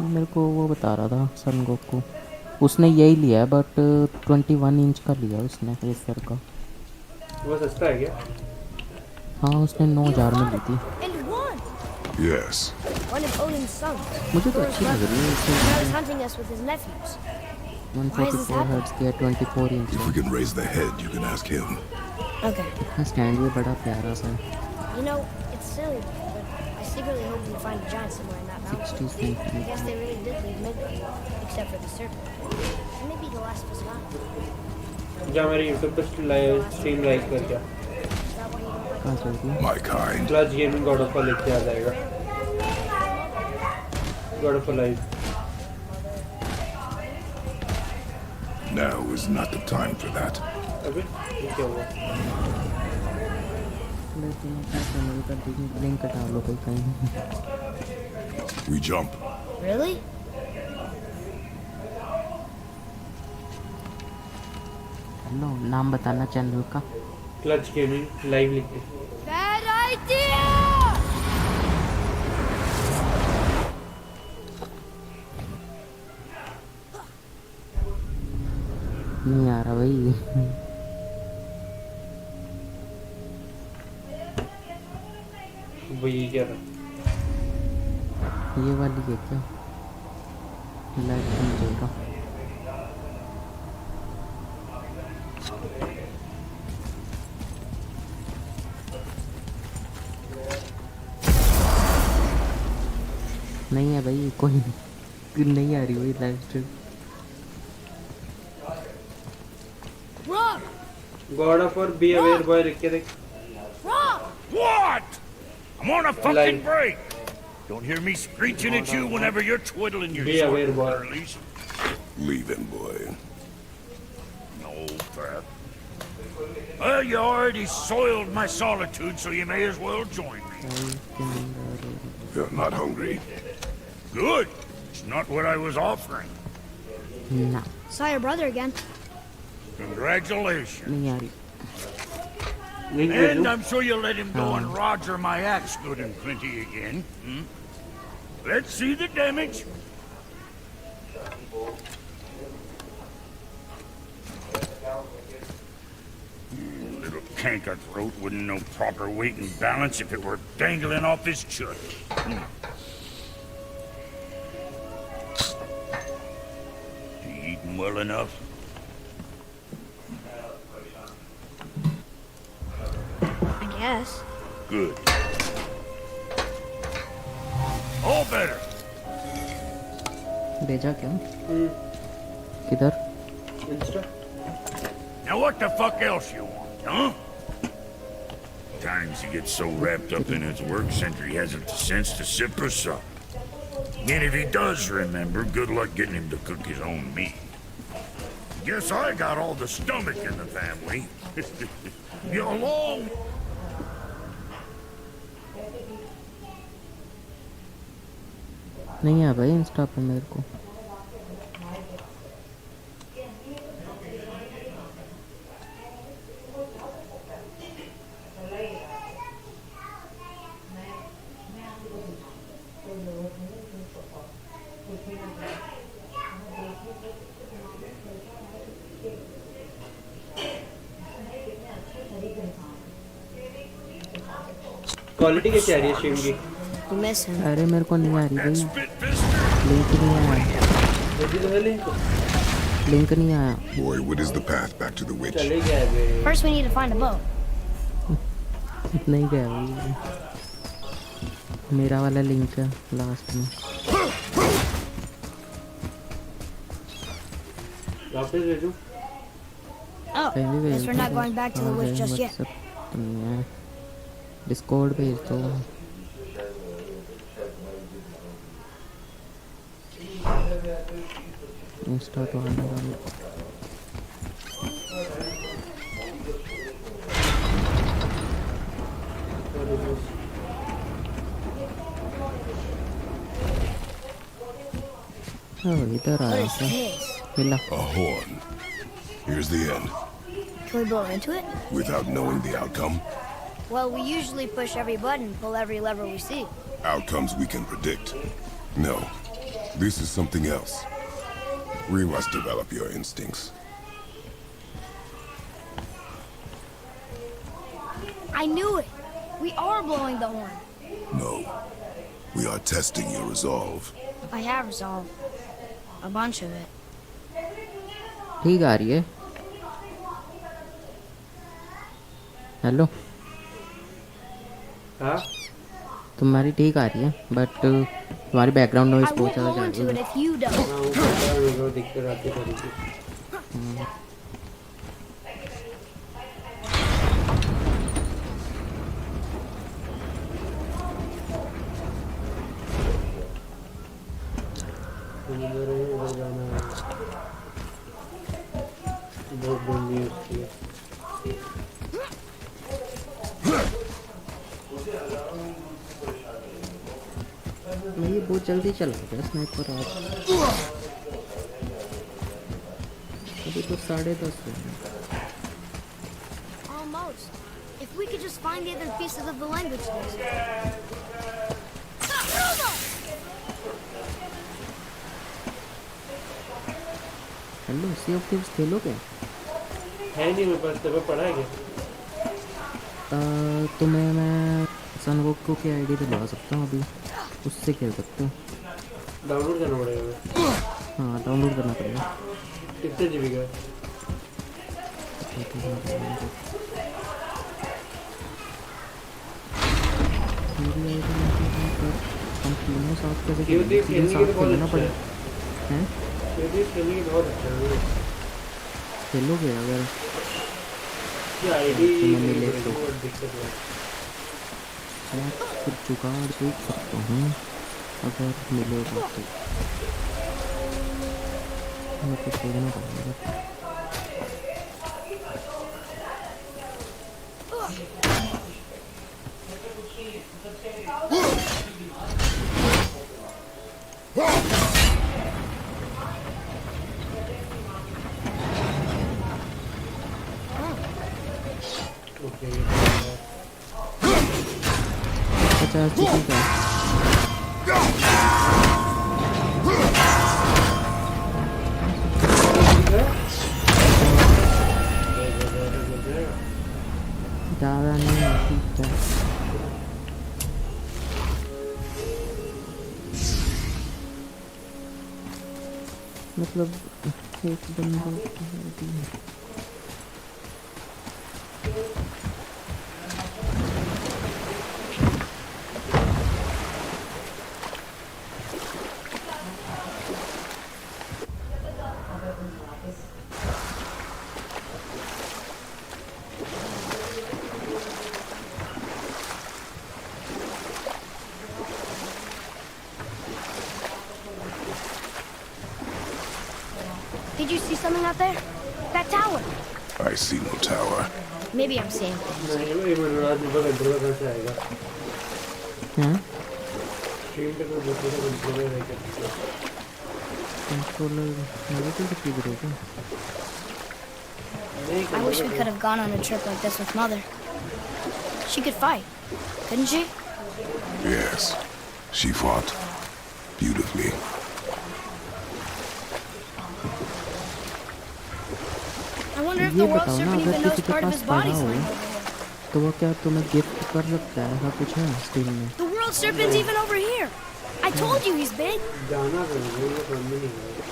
मेरे को वो बता रहा था सन गोकू, उसने यही लिया है बट 21 इंच का लिया उसने एसर का। वो सस्ता है क्या? हाँ उसने 9,000 में ली थी। Yes. One of Odin's sons. मुझे तो Thor's अच्छी लग brother. रही है Now इसे। he's hunting us with his nephews. Why is this 144 happening? Hertz की है, 24 inch If we can raise the head, you can ask him. Okay. है। स्टैंड भी बड़ा प्यारा सा है। You know, it's silly, but I secretly hope we find a giant somewhere in that mountain. 60 I guess centimetre. they really did leave Midgard, except for the serpent. And maybe the last of us alive. जा मेरे YouTube पे live stream like कर क्या? Is that why you don't like कहाँ चल रही है? My kind. Clutch gaming God of war लेके आ जाएगा। God of war live. Now is not the time for that. अबे ये क्या हुआ? चैनल का लिंक डालो कोई कहीं। We jump. Really? हेलो, नाम बताना चैनल का। क्लच गेमिंग लाइव लिखे। Bad idea! नहीं आ रहा भाई। वो ये क्या था? ये वाली है क्या? लाइट नहीं चल रहा। नहीं है भाई, कोई नहीं आ रही भाई live stream. Rock! God of war be aware boy लिख के देख। Rock! What? I'm on a fucking Like- break. Don't hear me screeching at you whenever you're twiddling your Be aware, sword, boy. Burleys. Leave him, boy. No, crap. Well, you already soiled my solitude, so you may as well join me. You're not hungry. Good. It's not what I was offering. ना, Saw your brother again. Congratulations. नहीं आ रही। Link And भेजूं? I'm sure you'll let him go and roger my axe good and plenty again. Let's see the damage. Little canker throat wouldn't know proper weight and balance if it were dangling off his chut. He eating well enough? I guess. Good. All better. भेजा क्या? किधर? Insta. Now what the fuck else you want, huh? Times he gets so wrapped up in his work, Sentry hasn't the sense to sip or sup. And if he does remember, good luck getting him to cook his own meat. Guess I got all the stomach in the family. You along? नहीं है भाई Insta पे मेरे को। Quality कैसी आ रही है stream की? You miss him. अरे मेरे को नहीं आ रही That भाई, spit fister? लिंक नहीं आया। भेजी तो है लिंक। लिंक नहीं आया। Boy, what is the path back to the witch? चले गया है बे। First, we need to find a boat. नहीं गया भाई, मेरा वाला लिंक है लास्ट में। वापस भेजूं? Oh, कहीं भी भेज guess we're not going back to the witch just yet. WhatsApp नहीं है, डिस्कॉर्ड भेज दो। इंस्टा तो आने वाला। इधर What आया is क्या? this? मिला। A horn. Here's the end. Can we blow into it? Without knowing the outcome, Well, we usually push every button, pull every lever we see. outcomes we can predict. No. This is something else. We must develop your instincts. I knew it. We are blowing the horn. No. We are testing your resolve. I have resolve. A bunch of it. ठीक आ रही है. Hello. हाँ तुम्हारी ठीक आ रही है but तुम्हारी background noise I बहुत won't ज़्यादा blow जा into रही it है. if you don't. हाँ वो पता है मेरे को दिक्कत आती है थोड़ी सी इधर है, इधर जाना है बहुत बंदी है उसकी ये बहुत जल्दी चला गया स्नाइपर आज. अभी तो 10:30 हुए हैं. Almost. If we could just find the other pieces of the language list. Hello sea of thieves खेलोगे? है नहीं मेरे पास तब पढ़ा है क्या तुम्हें मैं सनवोको की आईडी दिलवा सकता हूँ अभी. उससे खेल सकते हो. डाउनलोड करना पड़ेगा हमें हाँ डाउनलोड करना पड़ेगा. कितने जीबी का है? मेरी आईडी में हम तीनों साथ कैसे क्यों खेलेंगे? खेलने तीनों के लिए साथ बहुत खेलना अच्छा है पड़ेगा. हैं? क्योंकि खेलने की बहुत अच्छा है खेलोगे अगर ये आईडी तुम्हें मिले तो. बहुत दिक्कत है मैं कुछ जुगाड़ देख सकता हूँ अगर मिलेगा तो. मेरे को देखना पड़ेगा. ओके 50 जीबी का. ज़्यादा नहीं है ठीक है. मतलब एक बंदा Did you see something out there? That tower. I see no tower. Maybe I'm seeing things. नहीं भाई मनोराज मेरे को कंट्रोलर कहाँ से आएगा हैं? स्ट्रीम पे कोई दूसरे का कंट्रोलर है क्या कंट्रोलर मेरे को कितनी गिरेगा? नहीं I wish we could have gone on a trip like this with Mother. She could fight, couldn't she? Yes. She fought. Beautifully. I wonder if ये the world बताओ ना serpent अगर even knows किसी के part of पास his पड़ा body's हो language. तो वो क्या तुम्हें गिफ्ट कर सकता है? ऐसा कुछ है स्टीम में? The world serpent's even over here. I told you he's big. जाना तो नहीं ये समझ में नहीं आ रहा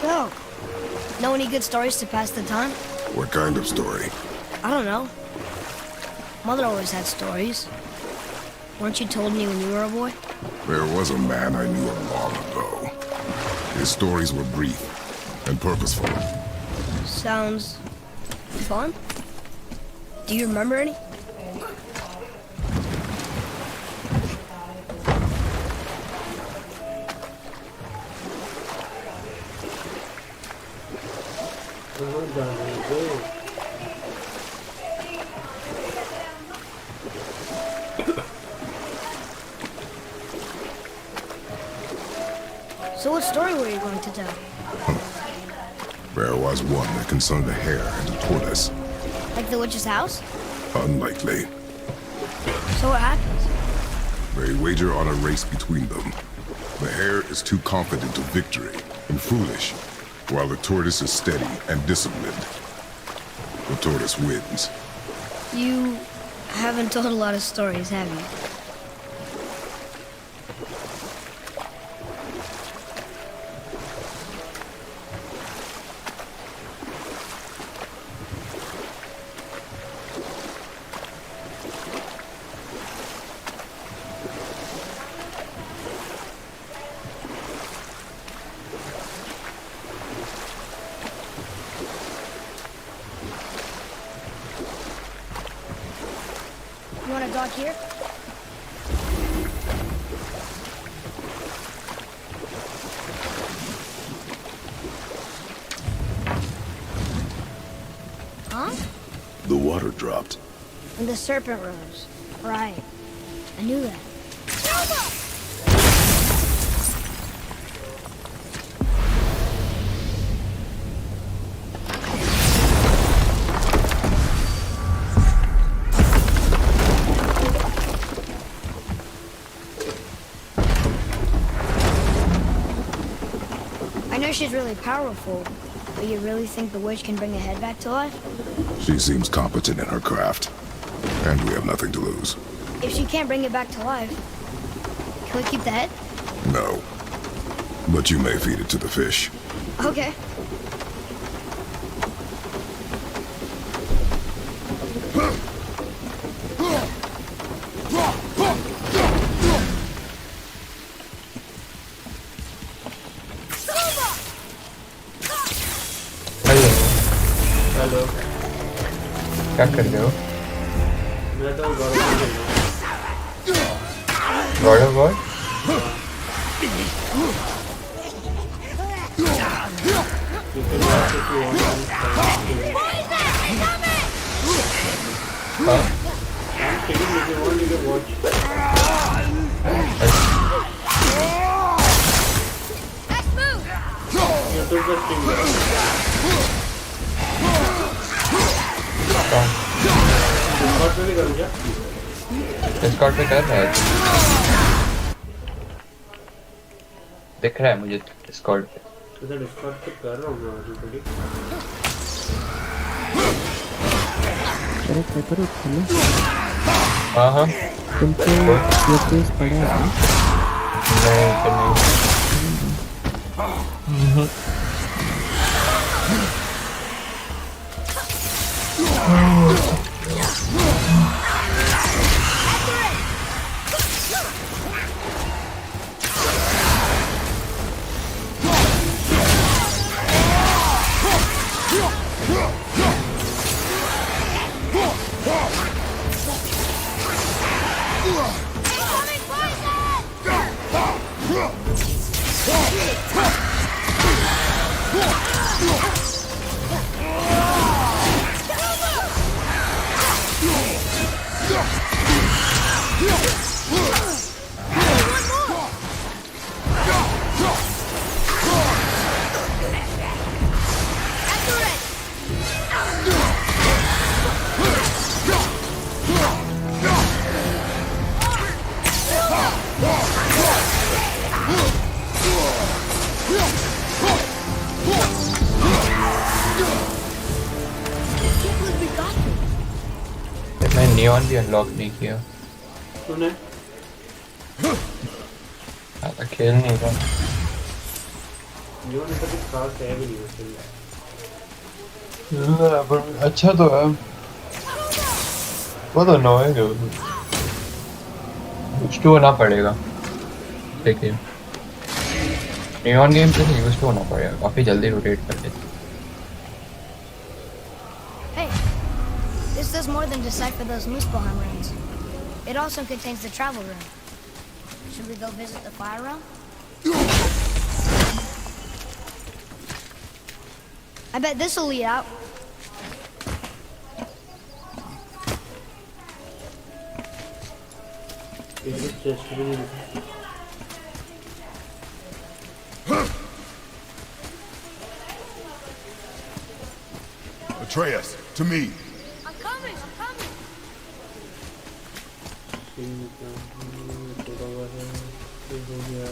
So, know any good stories to pass the time? What kind of story? I don't know. Mother always had stories. Weren't you told me when you were a boy? There was a man I knew long ago. His stories were brief and purposeful. Sounds fun. Do you remember any? कहाँ जाना है So what story were you going to tell? There was one that concerned a hare and a tortoise. Like the witch's house? Unlikely. So what happens? They wager on a race between them. The hare is too confident of victory and foolish, while the tortoise is steady and disciplined. The tortoise wins. You haven't told a lot of stories, have you? You want to dock here? Huh? The water dropped. And the serpent rose. Right. I knew that. I know she's really powerful, but you really think the witch can bring a head back to life? She seems competent in her craft, and we have nothing to lose. If she can't bring it back to life, can we keep the head? No. But you may feed it to the fish. Okay. Hello hello क्या कर रहे हो मैं तो God of God of war Discord पे कर रहा है दिख रहा है मुझे डिस्कॉर्ड पे तो डिस्कॉर्ड पे कर रहा हूँ मैं ऑलरेडी अरे पेपर उठ लो हाँ हाँ तुमको ये केस पड़ा है नहीं तो नहीं मैं नियॉन भी अनलॉक नहीं किया तूने ज़्यादा खेल नहीं रहा जो नहीं तो कुछ खास है भी नहीं उसके लिए पर अच्छा तो है वो तो नॉइंग है कुछ तो होना पड़ेगा देखिए नियॉन गेम से यूज तो होना पड़ेगा काफ़ी जल्दी रोटेट कर देते Hey, this does more than decipher those Muspelheim runes. It also contains the travel rune. Should we go visit the fire realm? I bet this will lead out. ये chest भी नहीं दिखा Atreus, to me. I'm coming, I'm coming. थोड़ा हुआ है ये हो गया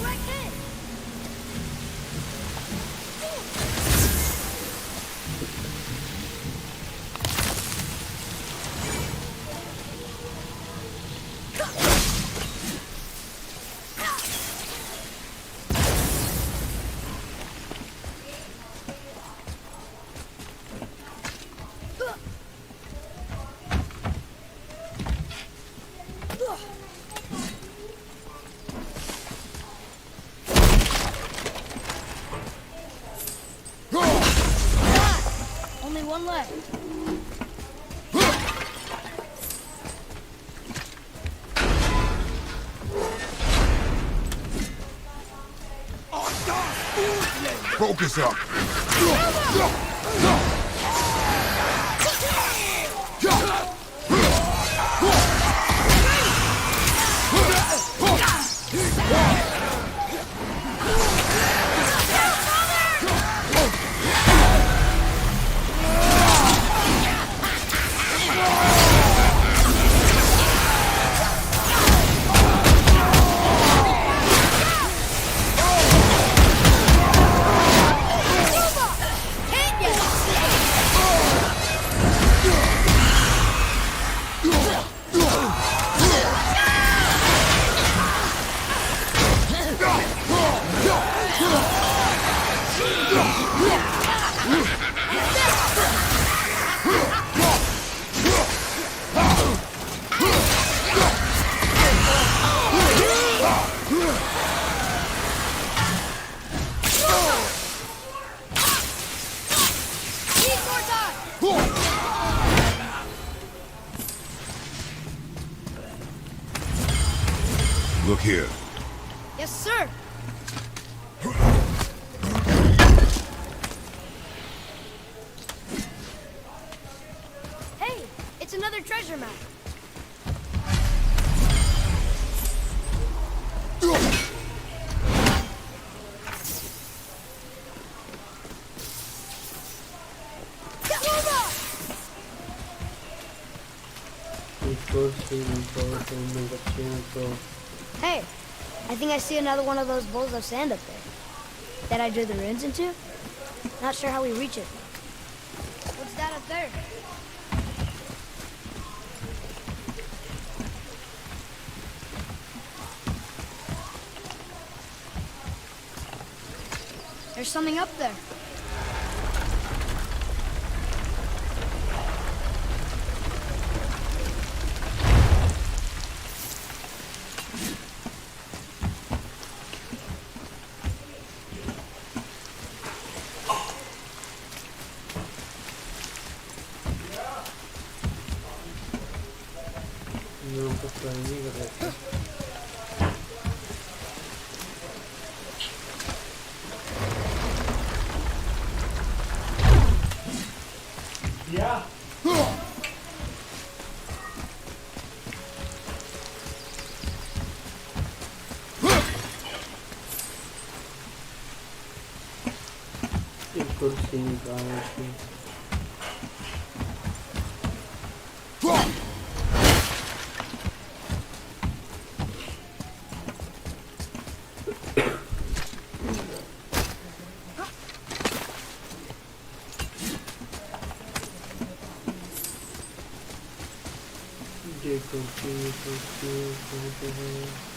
Right hand. Only one left. Focus up. Need more time. Look here. Yes, sir. Hey, it's another treasure map. Hey, I think I see another one of those bowls of sand up there. That I drew the runes into? Not sure how we reach it. What's that up there? There's something up there. यहाँ पर try नहीं कर रहे थे एक कुर्सी निकाल के कुर्सी कहाँ पे है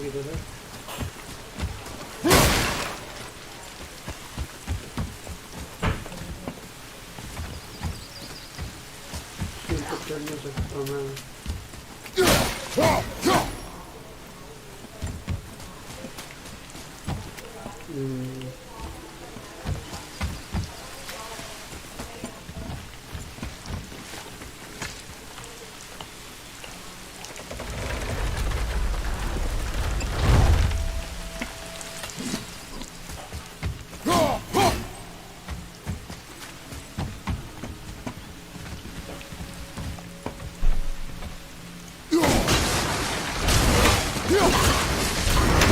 किधर है? शील पर चढ़ नहीं सकता मैं।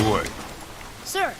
Boy, Sir,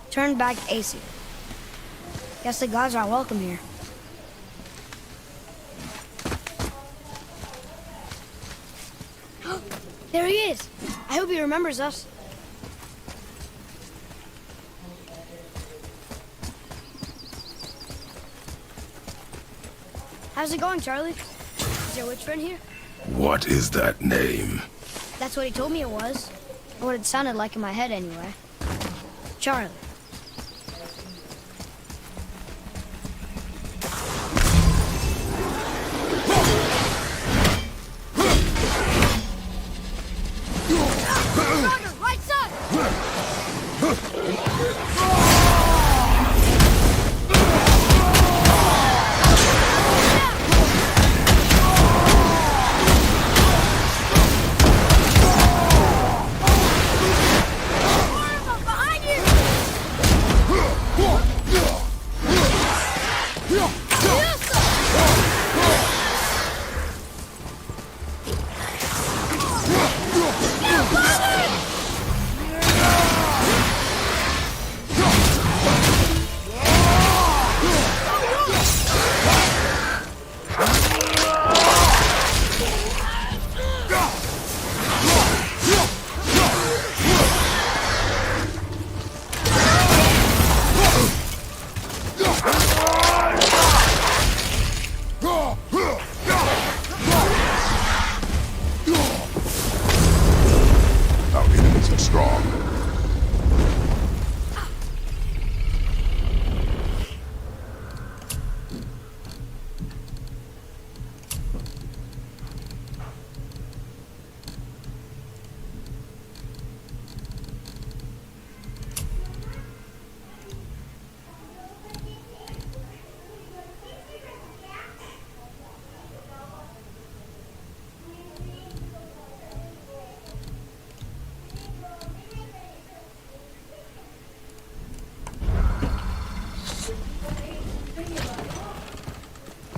turn back AC. Guess the gods are welcome here. There he is. I hope he remembers us. How's it going, Charlie? Is your witch friend here? what is that name? That's what he told me it was. Or what it sounded like in my head, anyway. Charlie. Roger, right side! Behind you! Our enemies are strong.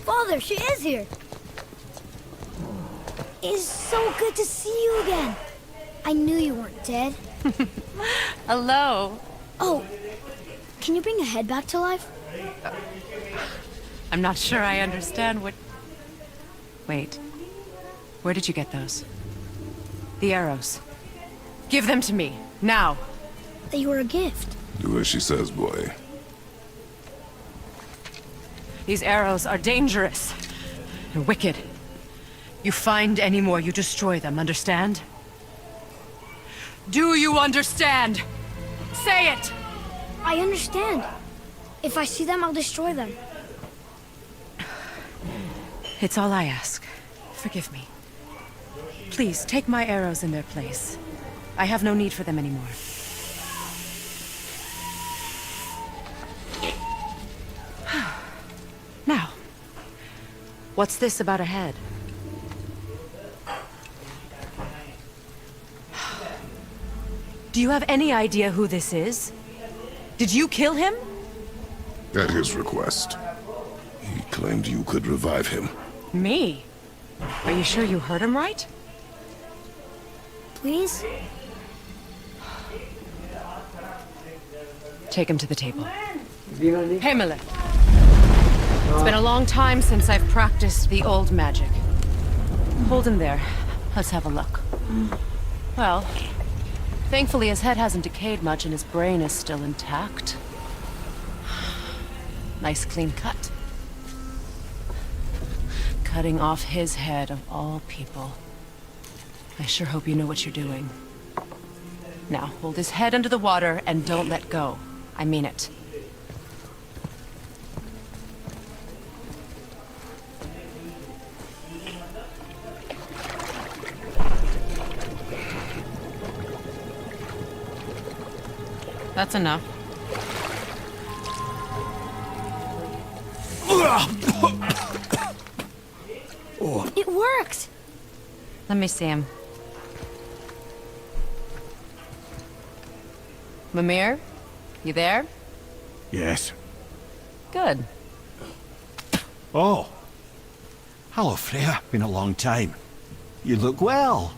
Father, she is here. It's so good to see you again. I knew you weren't dead. Hello. Oh, can you bring a head back to life? I'm not sure I understand what... Wait. Where did you get those? The arrows. Give them to me, now. They were a gift. Do as she says, boy. These arrows are dangerous and wicked. You find any more, you destroy them, understand? Do you understand? Say it! I understand. If I see them, I'll destroy them. It's all I ask. Forgive me. Please, take my arrows in their place. I have no need for them anymore. Now, what's this about a head? Do you have any idea who this is? Did you kill him? At his request. He claimed you could revive him. Me? Are you sure you heard him right? Please? Take him to the table. Really? Himalith. It's been a long time since I've practiced the old magic. Hold him there. Let's have a look. Well, thankfully his head hasn't decayed much and his brain is still intact. Nice clean cut. Cutting off his head of all people. I sure hope you know what you're doing. Now, hold his head under the water and don't let go. I mean it. That's enough. It worked! Let me see him. Mimir? You there? Yes. Good. Oh. Hello, Freya. Been a long time. You look well.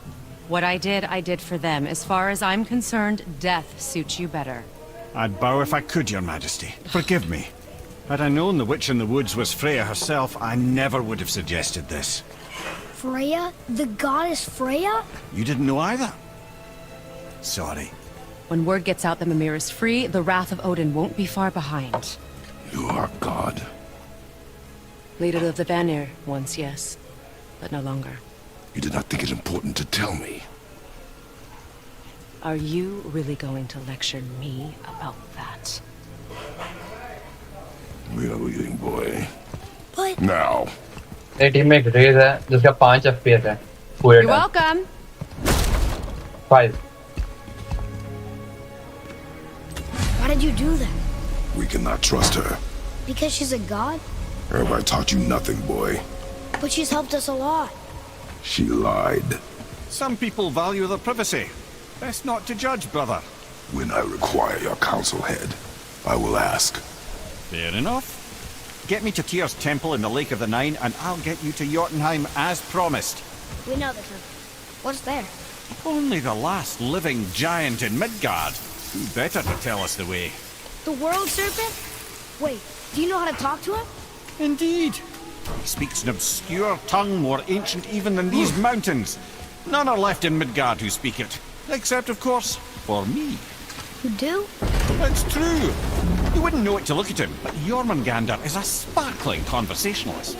What I did for them. As far as I'm concerned, death suits you better. I'd bow if I could, Your Majesty. Forgive me. Had I known the witch in the woods was Freya herself, I never would have suggested this. Freya? The goddess Freya? You didn't know either? Sorry. When word gets out that Mimir is free, the wrath of Odin won't be far behind. You are God. Leader of the Vanir, once, yes. But no longer. You did not think it important to tell me. Are you really going to lecture me about that? We are leaving, boy. But Now. मेरी team में एक raise है जिसका 5 FPS है पूरे You're welcome! 5 why did you do that? We cannot trust her. Because she's a god? Have I taught you nothing, boy? But she's helped us a lot. She lied. Some people value their privacy. Best not to judge, brother. When I require your council head, I will ask. Fair enough. Get me to Tyr's temple in the Lake of the Nine, and I'll get you to Jotunheim as promised. We know the temple. What's there? Only the last living giant in Midgard. Who better to tell us the way? The world serpent? Wait, do you know how to talk to him? Indeed. He speaks an obscure tongue more ancient even than these mountains. None are left in Midgard who speak it. Except, of course, for me. You do? It's true. You wouldn't know it to look at him, but Jormungandr is a sparkling conversationalist.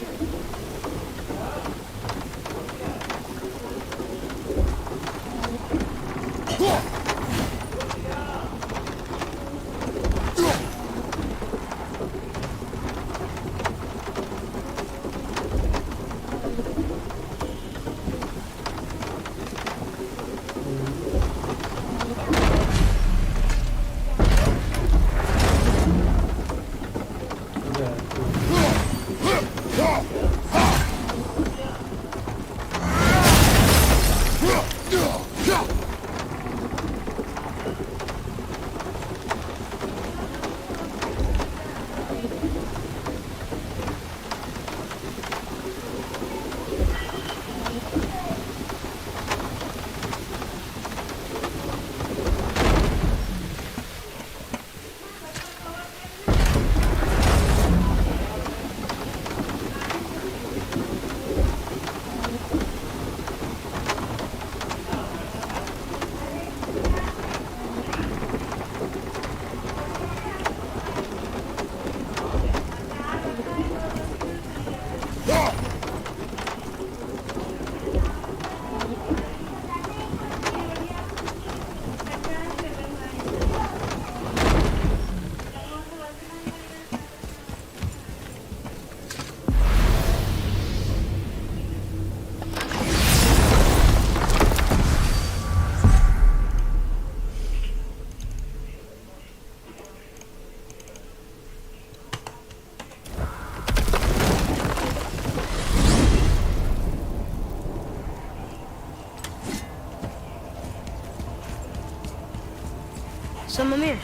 So, Mimir,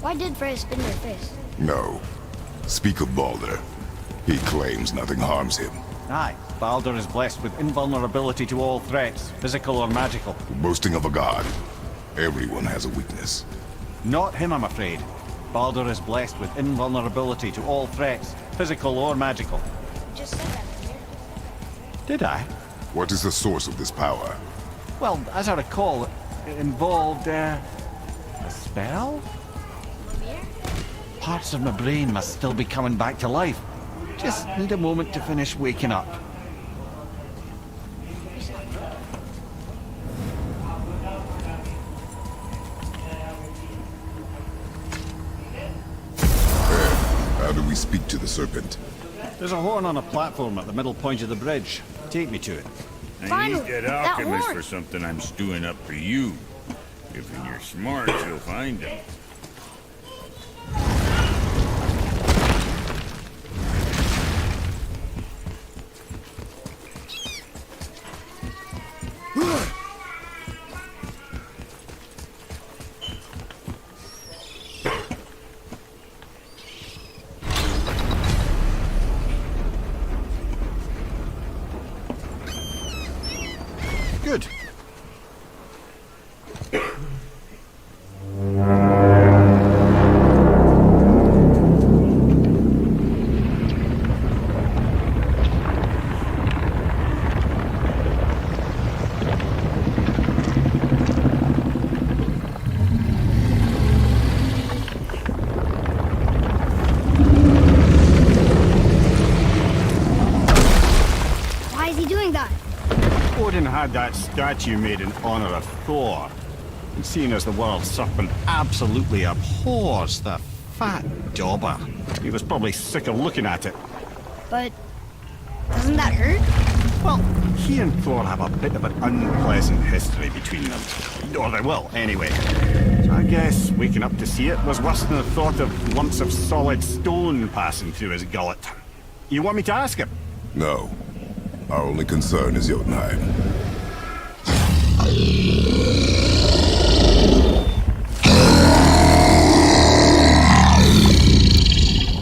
why did Freya spit in your face? No. Speak of Balder. He claims nothing harms him. Aye, Baldur is blessed with invulnerability to all threats, physical or magical. Boasting of a god. Everyone has a weakness. Not him, I'm afraid. Baldur is blessed with invulnerability to all threats, physical or magical. You just said that, Mimir. Did I? What is the source of this power? Well, as I recall, it involved, a spell? Mimir? Parts of my brain must still be coming back to life. Just need a moment to finish waking up. How do we speak to the serpent? There's a horn on a platform at the middle point of the bridge. Take me to it. I Finally, need that that alchemist horn. for something I'm stewing up for you. If you're smart, you'll find him. Good. Why is he doing that? Odin had that statue made in honor of Thor. And seeing as the world serpent absolutely abhors the fat dauber, he was probably sick of looking at it. But doesn't that hurt? Well, he and Thor have a bit of an unpleasant history between them. Or they will, anyway. So I guess waking up to see it was worse than the thought of lumps of solid stone passing through his gullet. You want me to ask him? No. Our only concern is Jotunheim.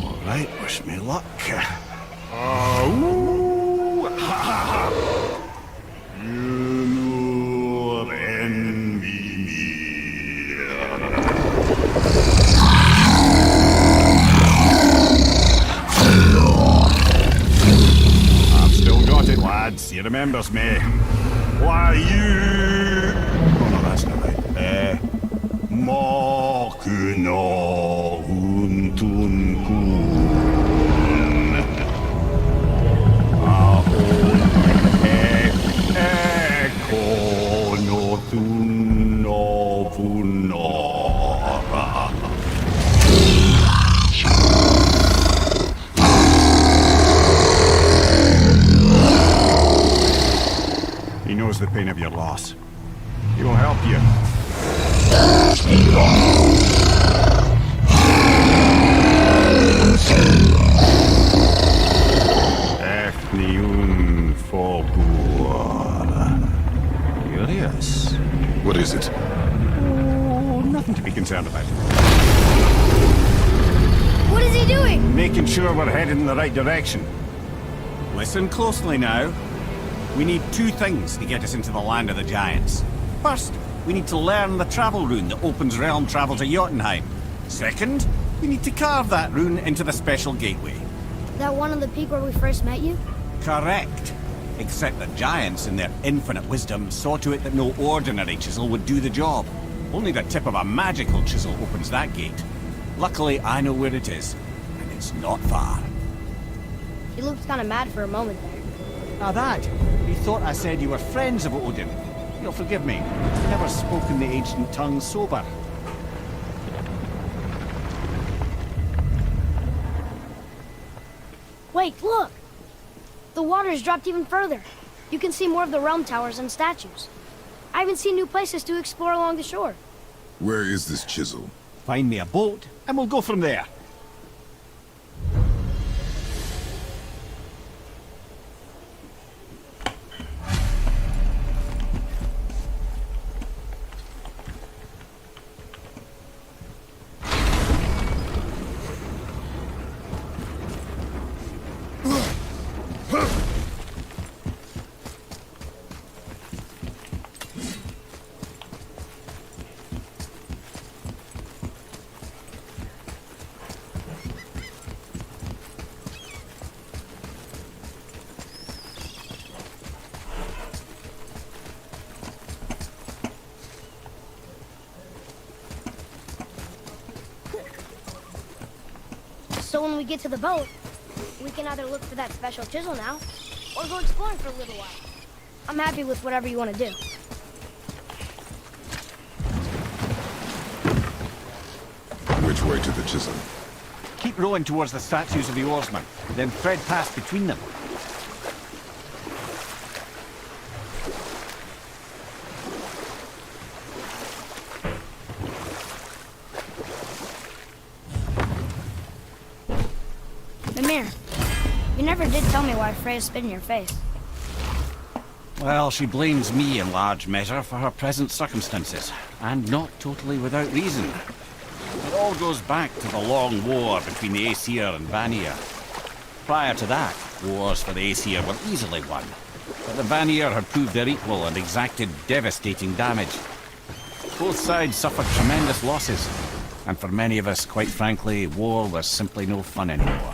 All right, wish me luck. Ooh, ha, ha, ha. You nor envy me. I've still got it, lads. He remembers me. Why, you... Oh, no, that's not right. Makuna untun kun. Eko no tun no punora. He knows the pain of your loss. He will help you. Ethniun Fogur. Curious. What is it? Oh, nothing to be concerned about. What is he doing? Making sure we're headed in the right direction. Listen closely now. We need two things to get us into the land of the giants. First, we need to learn the travel rune that opens realm travel to Jotunheim. Second, we need to carve that rune into the special gateway. That one on the peak where we first met you? Correct. Except the giants, in their infinite wisdom, saw to it that no ordinary chisel would do the job. Only the tip of a magical chisel opens that gate. Luckily, I know where it is, and it's not far. He looked kind of mad for a moment there. Now that, you thought I said you were friends of Odin. You'll forgive me. I've never spoken the ancient tongue sober. Wait, look! The water's dropped even further. You can see more of the realm towers and statues. I haven't seen new places to explore along the shore. Where is this chisel? Find me a boat, and we'll go from there. So when we get to the boat, we can either look for that special chisel now, or go exploring for a little while. I'm happy with whatever you want to do. Which way to the chisel? Keep rowing towards the statues of the oarsmen, then thread past between them. Mimir, you never did tell me why Freya spit in your face. Well, she blames me in large measure for her present circumstances, and not totally without reason. It all goes back to the long war between the Aesir and Vanir. Prior to that, wars for the Aesir were easily won, but the Vanir had proved their equal and exacted devastating damage. Both sides suffered tremendous losses, and for many of us, quite frankly, war was simply no fun anymore,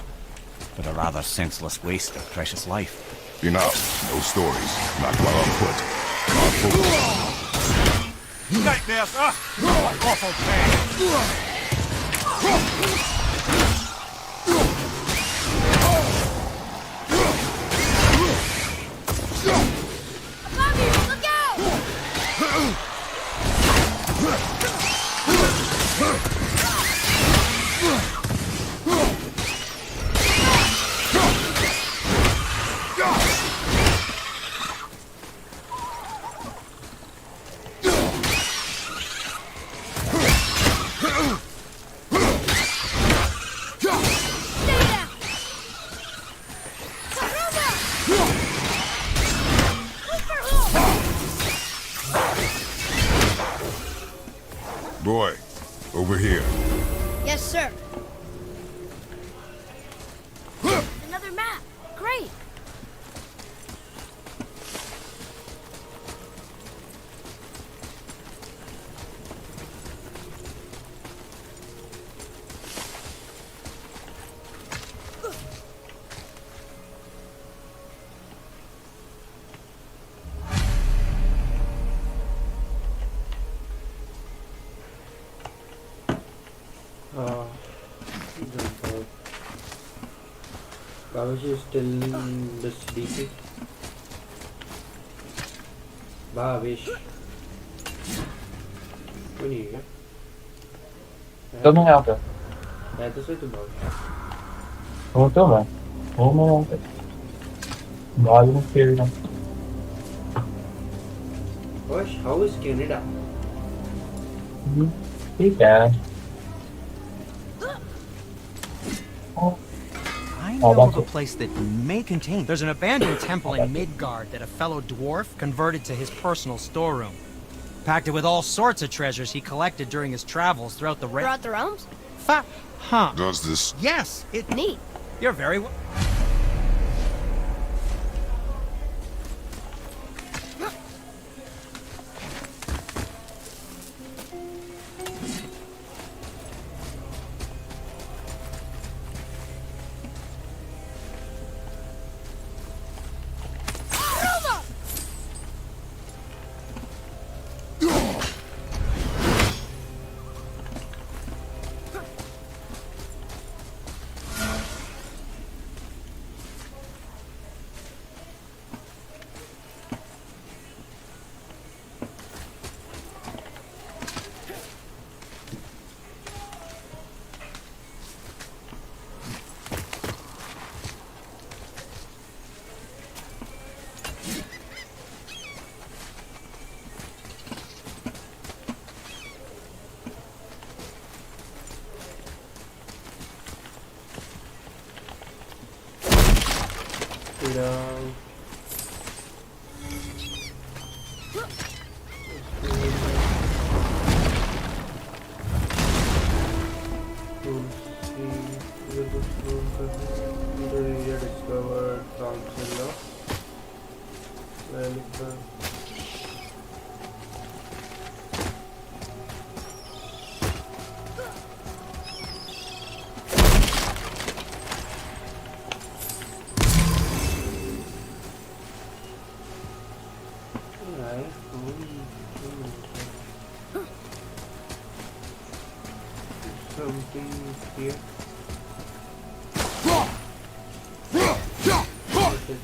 but a rather senseless waste of precious life. Enough. No stories. Not while on foot. On foot. Nightmares! Awful Look out! Boy, over here. Yes, sir. Another map. Great. Kavish is still in this DC. Bavish. क्यों नहीं है? तो मैं यहाँ पे है तो सही तुम बाविश. हूँ तो मैं यहाँ पे बाहर में खेल रहा Gosh, how is Canada? हूँ. ठीक है. I know of a place that may contain. There's an abandoned temple in Midgard that a fellow dwarf converted to his personal storeroom. Packed it with all sorts of treasures he collected during his travels throughout the Throughout the realms? Huh. Does this... Yes, it... Neat. You're very well... Something here.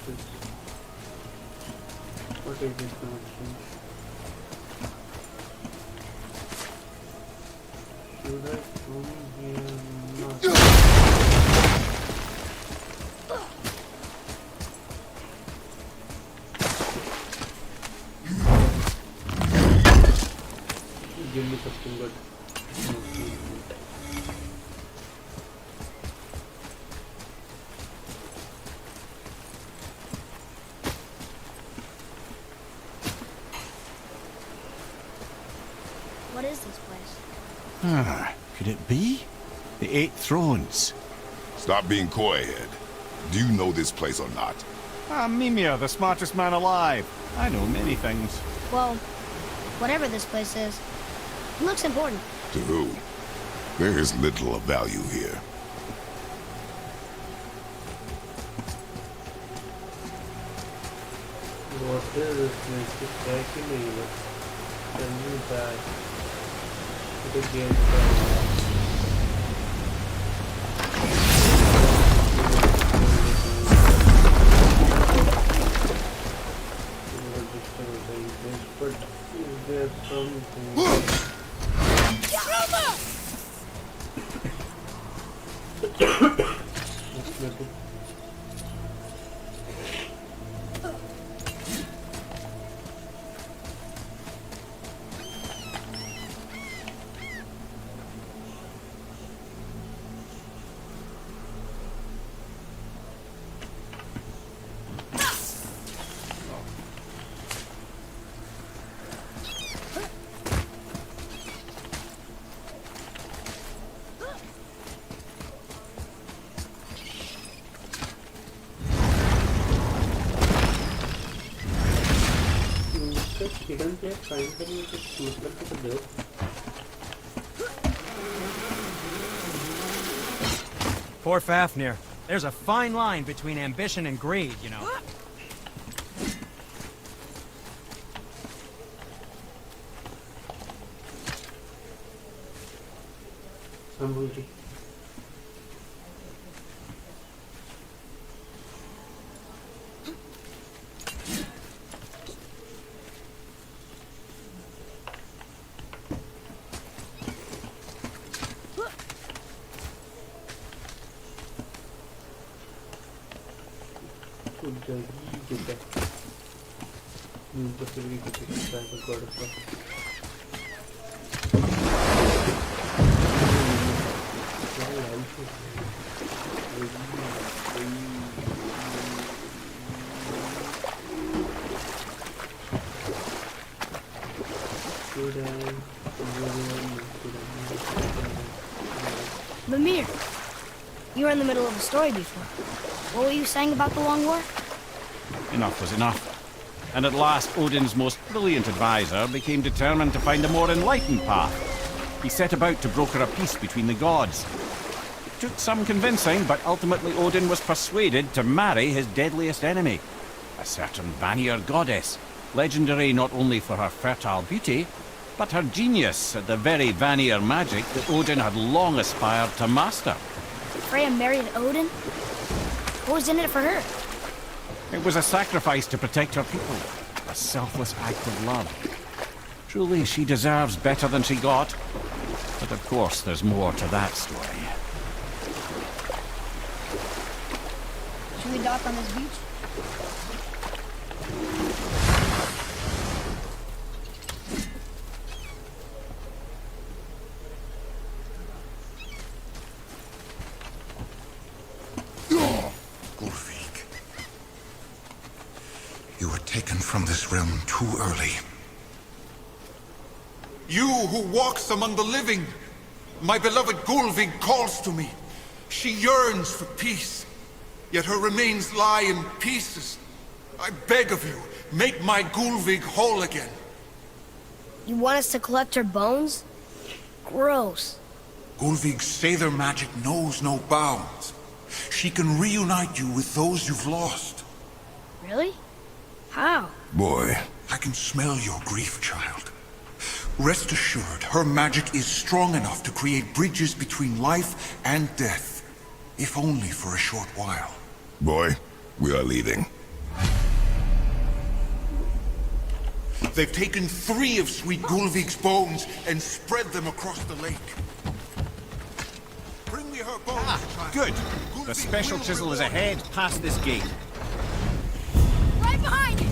this? What is this nonsense? Should I come here? Not. Give me something good. What is this place? Ah, could it be? The Eight Thrones. Stop being coy-head. Do you know this place or not? Ah, Mimir, the smartest man alive. I know many things. Well, whatever this place is, it looks important. To who? There is little of value here. What is this place? It's cracking me. Tell me that. The game. But is there something? Let's let it. Hidden place, find them with a shoot them to the dirt. Poor Fafnir. There's a fine line between ambition and greed, you know. Sambuji. Mimir, you were in the middle of a story before. What were you saying about the Long War? Enough was enough. And at last, Odin's most brilliant advisor became determined to find a more enlightened path. He set about to broker a peace between the gods. It took some convincing, but ultimately Odin was persuaded to marry his deadliest enemy, a certain Vanir goddess, legendary not only for her fertile beauty, but her genius at the very Vanir magic that Odin had long aspired to master. Freya married Odin? What was in it for her? It was a sacrifice to protect her people, a selfless act of love. Truly, she deserves better than she got. But of course, there's more to that story. Should we dock on this beach? Gulfig. You were taken from this realm too early. You who walks among the living, my beloved Gulfig calls to me. She yearns for peace, yet her remains lie in pieces. I beg of you, make my Gulfig whole again. You want us to collect her bones? Gross. Gulfig's Sather magic knows no bounds. She can reunite you with those you've lost. Really? How? Boy. I can smell your grief, child. Rest assured, her magic is strong enough to create bridges between life and death, if only for a short while. Boy, we are leaving. They've taken 3 of Sweet Gulvig's bones and spread them across the lake. Bring me her bones, child. Good. The Gulvig special will chisel is reward ahead, past this gate. Right behind you!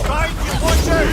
Right, you watch out!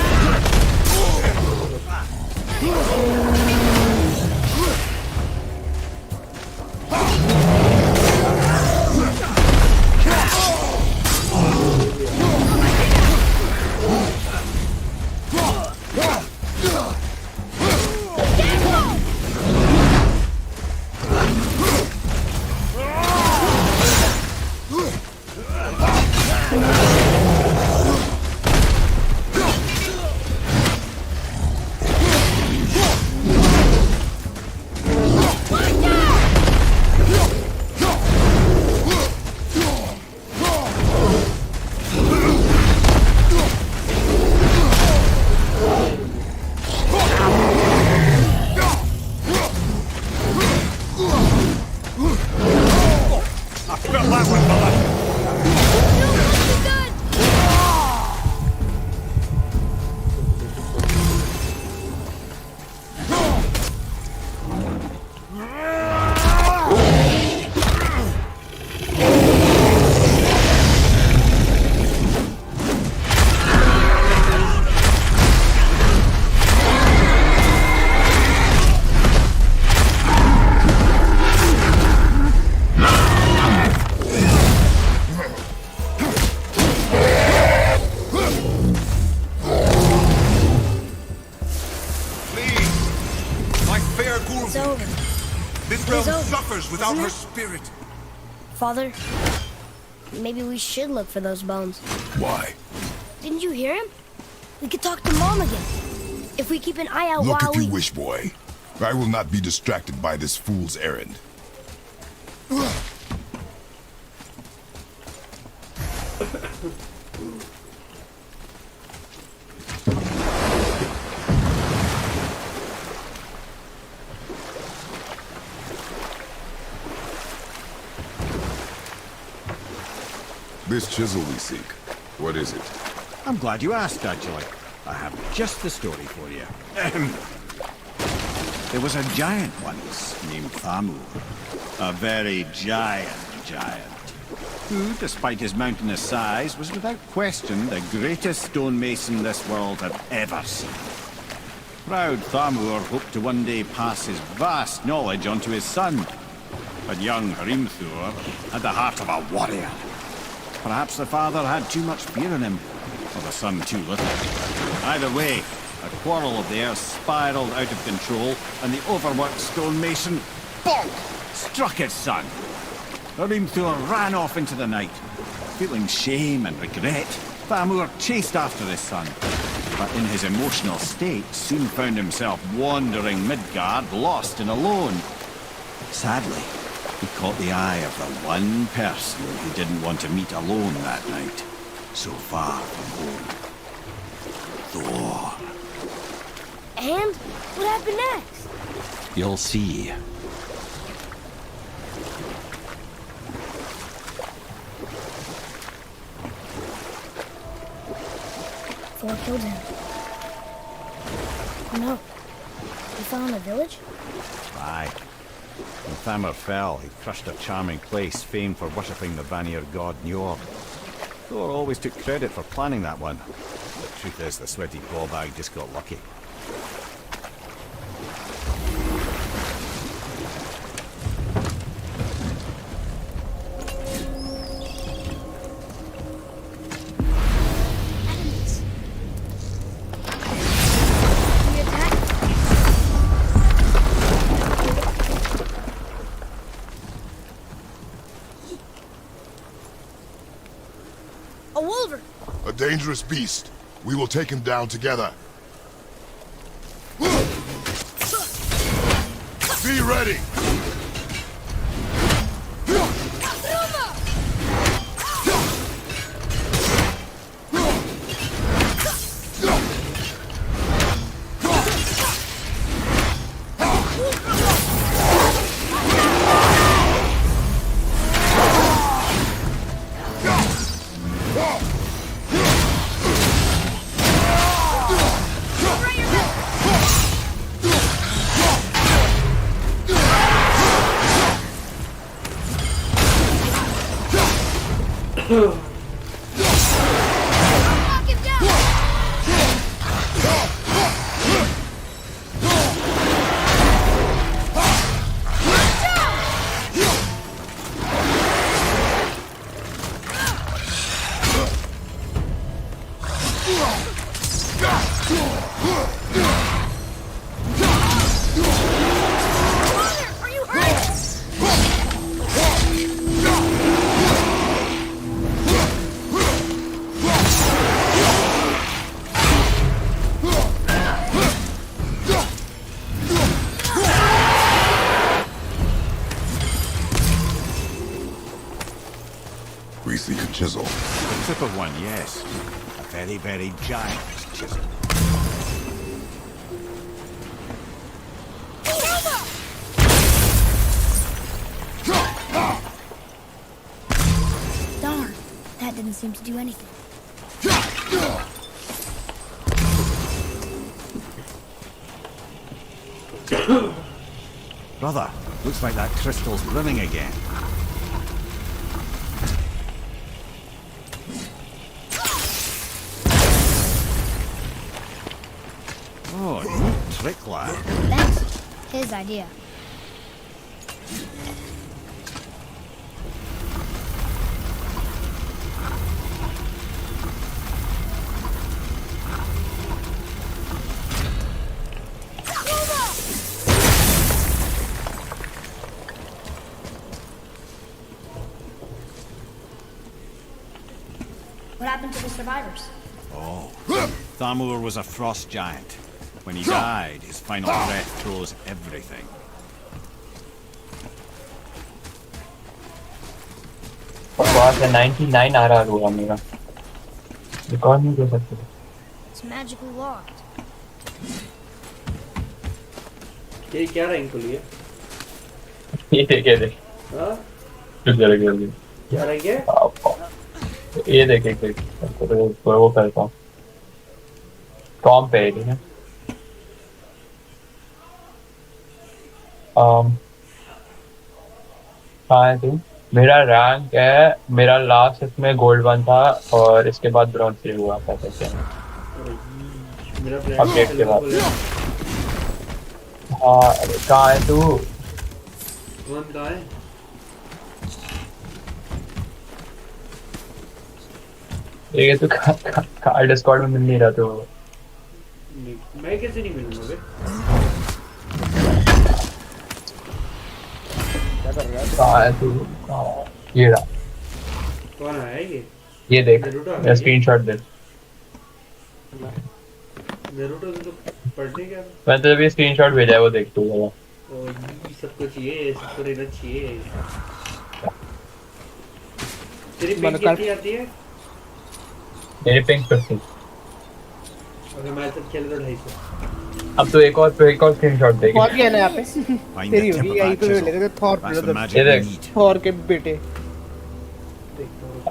I felt that one, fella. Please, my fair It's Gulvig. over. This It's realm over, suffers without isn't her it? spirit. Father, maybe we should look for those bones. Why? Didn't you hear him? We could talk to Mom again. If we keep an eye out Look while if we... you wish, boy. I will not be distracted by this fool's errand. This chisel we seek, what is it? I'm glad you asked, actually. I have just the story for you. There was a giant once named Thamur. A very giant, who, despite his mountainous size, was without question the greatest stonemason this world had ever seen. Proud Thamur hoped to one day pass his vast knowledge on to his son. But young Hrimthur had the heart of a warrior. Perhaps the father had too much fear in him, or the son too little. Either way, a quarrel of theirs spiraled out of control, and the overworked stonemason, bonk, struck his son. Hrimthur ran off into the night. Feeling shame and regret, Thamur chased after his son, but in his emotional state soon found himself wandering Midgard, lost and alone. Sadly, he caught the eye of the one person he didn't want to meet alone that night, so far from home. Thor. And? What happened next? You'll see. Thor killed him. Oh no. He fell in a village? Aye. When Thamur fell, he crushed a charming place famed for worshipping the Vanir god Njord. Thor always took credit for planning that one. The truth is, the sweaty ballbag just got lucky. Enemies. We attack? A wolver! A dangerous beast. We will take him down together. Be ready! We seek a chisel. The tip of one, yes. A very, very giant chisel. Darn, that didn't seem to do anything. Brother, looks like that crystal's brimming again. Oh, neat trick, lad. Thanks. His idea. What happened to the survivors? Oh, Thamur was a frost giant. When he died, his final breath froze everything. वहाँ से 99 आ रहा हुआ मेरा record नहीं कर सकते It's magically locked. ये क्या रैंक को लिए? ये देख हाँ? कुछ जगह क्या रैंक है? ये देख वो करता हूँ टॉम पे है कहाँ है तू मेरा रैंक है मेरा लास्ट इसमें गोल्ड 1 था और इसके बाद ब्रॉन्ज 3 हुआ था कैसे मेरा अपडेट के बाद हाँ कहाँ है तू वन कहाँ है? ये तू कहाँ डिस्कॉर्ड में मिल नहीं रहा तो मैं कैसे नहीं मिलूंगा बे? कहाँ है तू ये रहा कौन आया ये देख मेरा स्क्रीनशॉट दे नेरुटो से तो पढ़ने क्या? मैंने तुझे भी स्क्रीनशॉट भेजा है वो देख तू जरा और ये सबको चाहिए सबको रहना चाहिए तेरी पिंक कितनी आती है? मेरी पिंक 50 अगर मैं सब खेल रहा 250 अब तो एक और स्क्रीनशॉट देख बहुत गया ना यहाँ पे तेरी होगी यही तो ले रहे थे ये देख थॉर के बेटे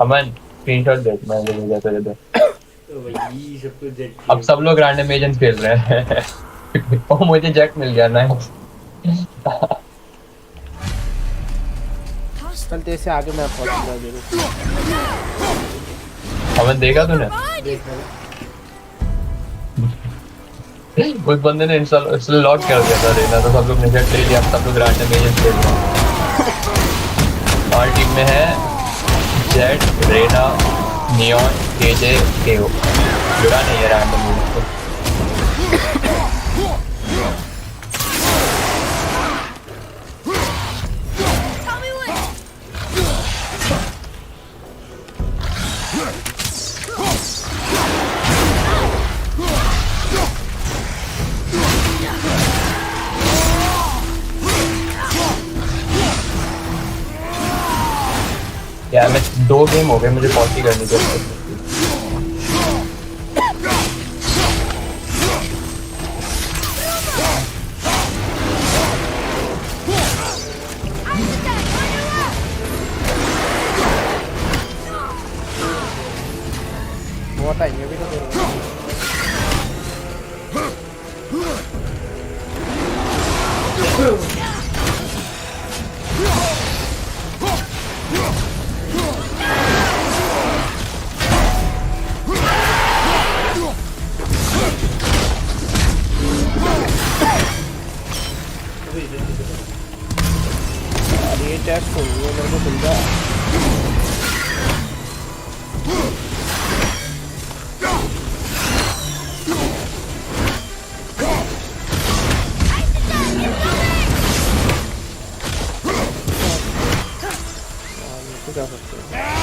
अमन स्क्रीनशॉट देख मैंने भेजा तेरे पे तो भाई सबको जेट अब सब लोग रैंडम एजेंट्स खेल रहे हैं ओ मुझे जैक मिल गया नाइस चलते से आगे मैं पहुंचूंगा जरूर अमन देखा तूने उस बंदे ने इंस्टॉल लॉक कर दिया था रेना तो सब लोग ने जेट ले लिया अब सब लोग रैंडम एजेंट्स खेल रहे हैं हमारी टीम में है जेट रेना नियॉन केजे केओ जुड़ा नहीं है रैंडम एजेंट्स यार मैं 2 गेम हो गए मुझे पॉटी करनी चाहिए। बहुत आएंगे अभी तो देर में। ये टेस्ट हो गया मेरे को मिल रहा जा सकते हैं।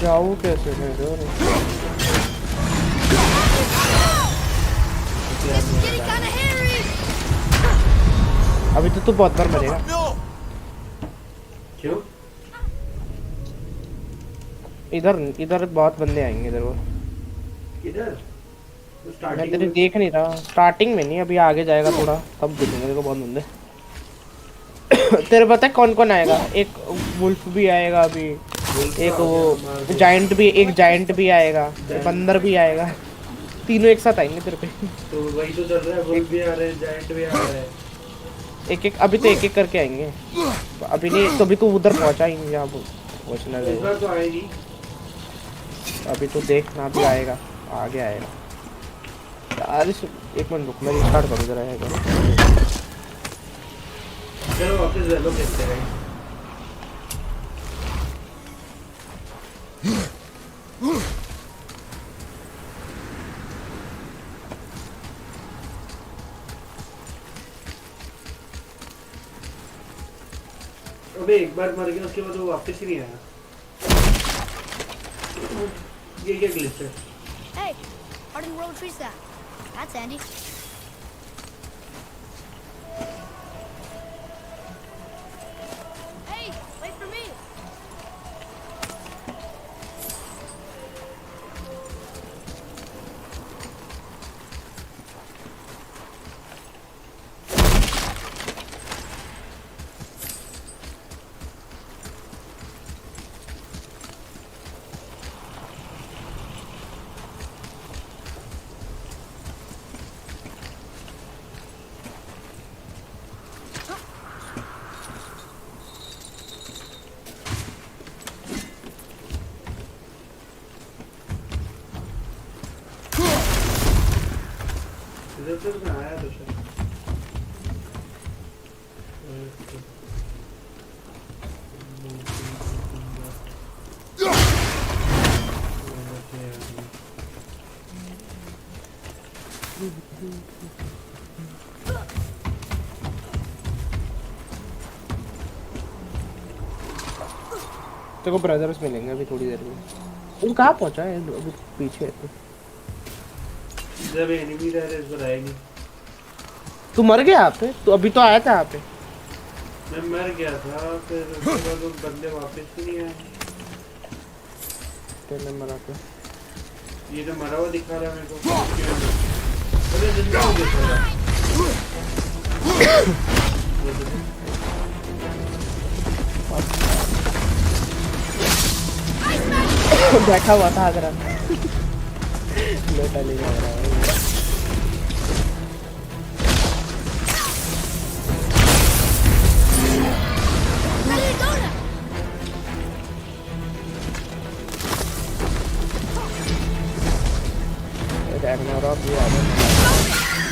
जाऊँ कैसे मैं इधर? अभी तो तू बहुत बार मरेगा। क्यों? इधर इधर बहुत बंदे आएंगे इधर वो। किधर? मैं तेरे देख नहीं रहा। स्टार्टिंग में नहीं, अभी आगे जाएगा थोड़ा तब दिखेंगे तेरे को बहुत बंदे। तेरे पता है कौन कौन आएगा? एक वुल्फ भी आएगा अभी, एक वो जायंट भी, एक जायंट भी आएगा, बंदर भी आएगा। तीनों एक साथ आएंगे तेरे पे। तो वही तो चल रहा है, वुल्फ भी आ रहे हैं, जायंट भी आ रहा है। एक एक अभी तो एक एक करके आएंगे। अभी नहीं तो अभी तो उधर पहुंचा ही नहीं जहाँ पहुंचना है। इस बार तो आएगी। अभी तो देखना भी आएगा, आगे आएगा यार। एक मिनट रुक, मैं रिस्टार्ट करूँ जरा आएगा। चलो वापस ले लो, देखते हैं। अबे एक बार मर गया उसके बाद वो वापस ही नहीं आया। ये क्या ग्लिच है? Hey, Harding Road Tree Staff. That's handy. Hey, wait for me. इधर से आया तो शायद। तेरे को ब्रदर्स मिलेंगे अभी थोड़ी देर में। तुम कहाँ पहुँचा है? अभी पीछे है तू। जब एनिमी रह रहे इस बार आएगी। तू मर गया यहाँ पे? तू अभी तो आया था यहाँ पे। मैं मर गया था, फिर उसके बाद वो बंदे वापस ही नहीं आए। तेरे मरा पे ये तो मरा हुआ दिखा रहा है मेरे को। अरे जिंदा हो गया। बैठा हुआ था आगरा। लोटा ले जा रहा है। Ragnarok भी आ रहा है।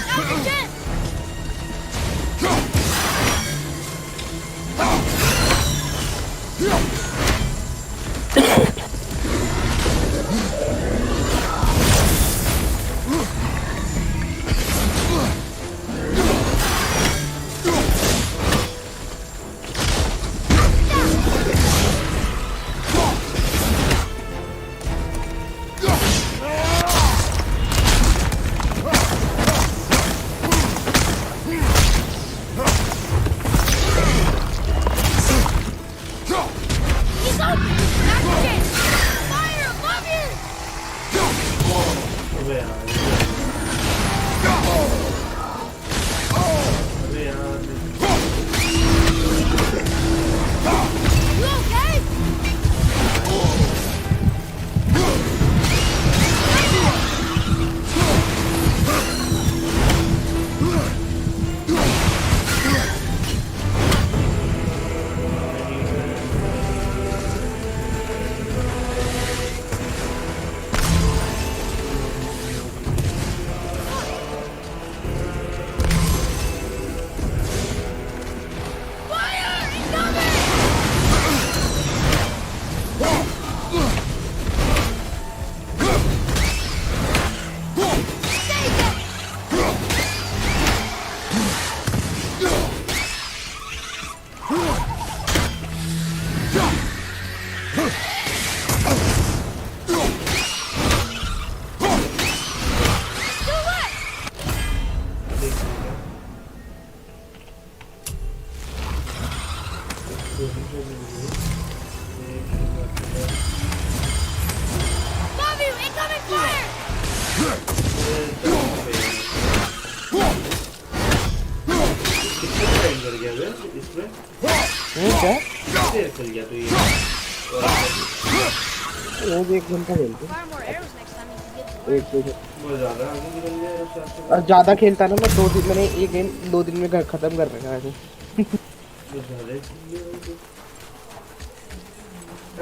ज्यादा खेलता ना मैं 2 दिन मैंने एक गेम 2 दिन में खत्म कर रखा है।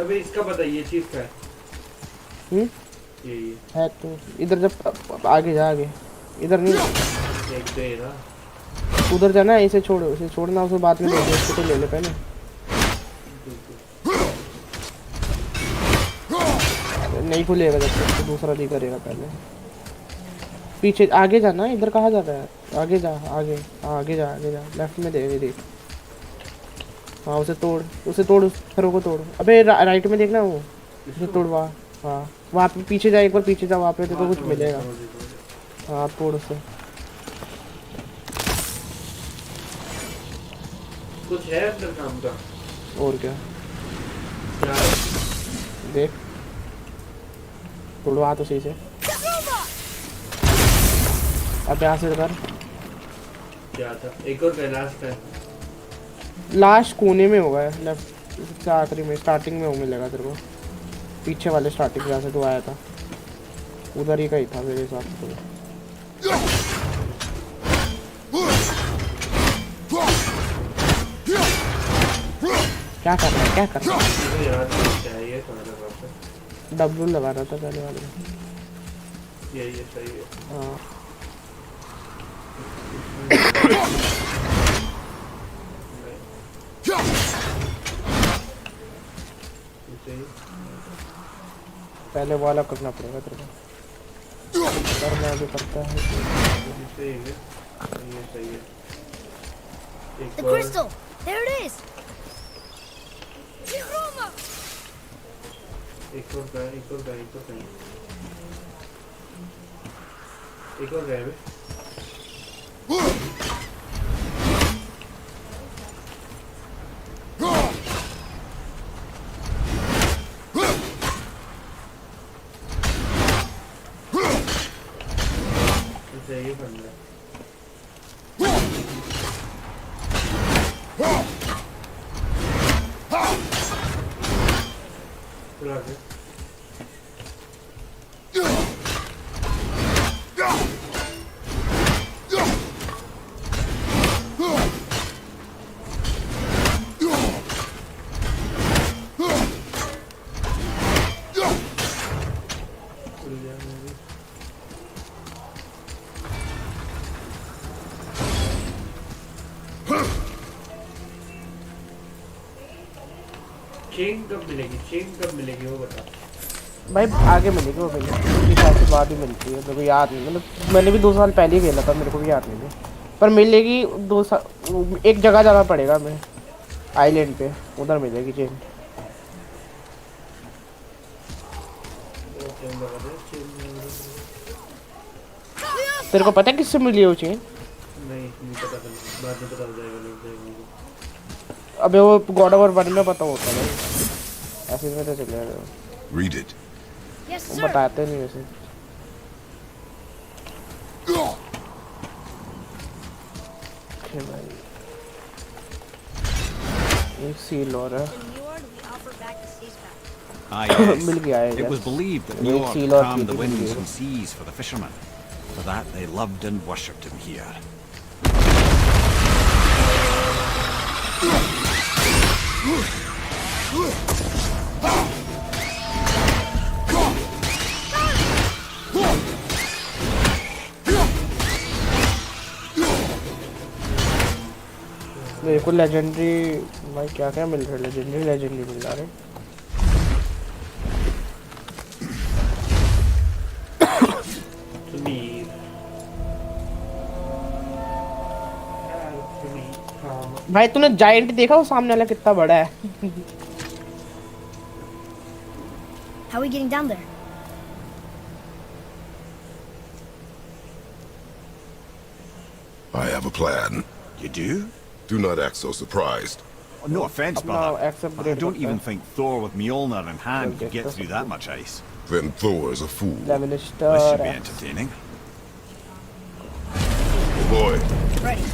अबे इसका बताइए चीज का है। ये है तो इधर जब आगे जा आगे इधर नहीं एक दे ना उधर जाना इसे छोड़ो इसे छोड़ना उसे बाद में ले ले इसको तो ले ले पहले नहीं खुलेगा जब तक तो दूसरा नहीं करेगा पहले पीछे आगे जाना इधर कहाँ जा रहा है आगे जा आगे आगे जा लेफ्ट में दे देख हाँ उसे तोड़ खरों को तोड़ अबे राइट में देखना वो उसे तोड़ हाँ वहाँ पे पीछे जा एक बार पीछे जा वहाँ पे तो कुछ मिलेगा हाँ तोड़ उसे कुछ है अंदर काम का और क्या देख तोड़वा तो सही से अब यहाँ से कर क्या था एक और कैलाश का लास्ट कोने में होगा लेफ्ट सबसे आखिरी में स्टार्टिंग में वो मिलेगा तेरे को पीछे वाले स्टार्टिंग जहाँ से तो आया था उधर ही का ही था मेरे हिसाब से क्या कर रहा है डब्लू लगा रहा था पहले वाले में ये सही है हाँ पहले वाला करना पड़ेगा तेरे को करना भी पड़ता है सही है The crystal! There it is! एक और गए ये करना है चला के चेन कब मिलेगी वो बता। भाई आगे मिलेगी वो मिलेगी, शायद से बाद ही मिलती है, मेरे को याद नहीं, मतलब मैंने भी 2 साल पहले ही खेला था, मेरे को भी याद नहीं है, पर मिलेगी 2 साल। एक जगह जाना पड़ेगा मैं, आइलैंड पे, उधर मिलेगी चेन। तेरे को पता है किससे मिली है वो चेन? नहीं पता, बाद में पता जाएगा। अबे वो गॉड ऑफ वॉर 1 में पता होता है, ऐसे में तो चल जाएगा। Read it. Yes, वो sir. बताते नहीं वैसे। ओके भाई, एक सील और है। In Njord, we offer back the seas back. Ah, yes. मिल गया है It was yes. believed that एक Njord seal और calmed the चीटी मिल winds गई। and seas for the fishermen. For that, they loved and worshipped him here. मेरे को legendary भाई क्या क्या मिल रहा है, लेजेंडरी मिल रहा है। भाई तूने जायंट देखा, वो सामने वाला कितना बड़ा है? How are we getting down there? I have a plan. You do? Do not act so surprised. Oh, no offense, अपना brother. accept but I grade don't करता even है। think Thor with Mjolnir in hand could Okay, get through that much ice. Then Thor is a fool. लेमिनिस्टर This should be entertaining. Boy, Ready.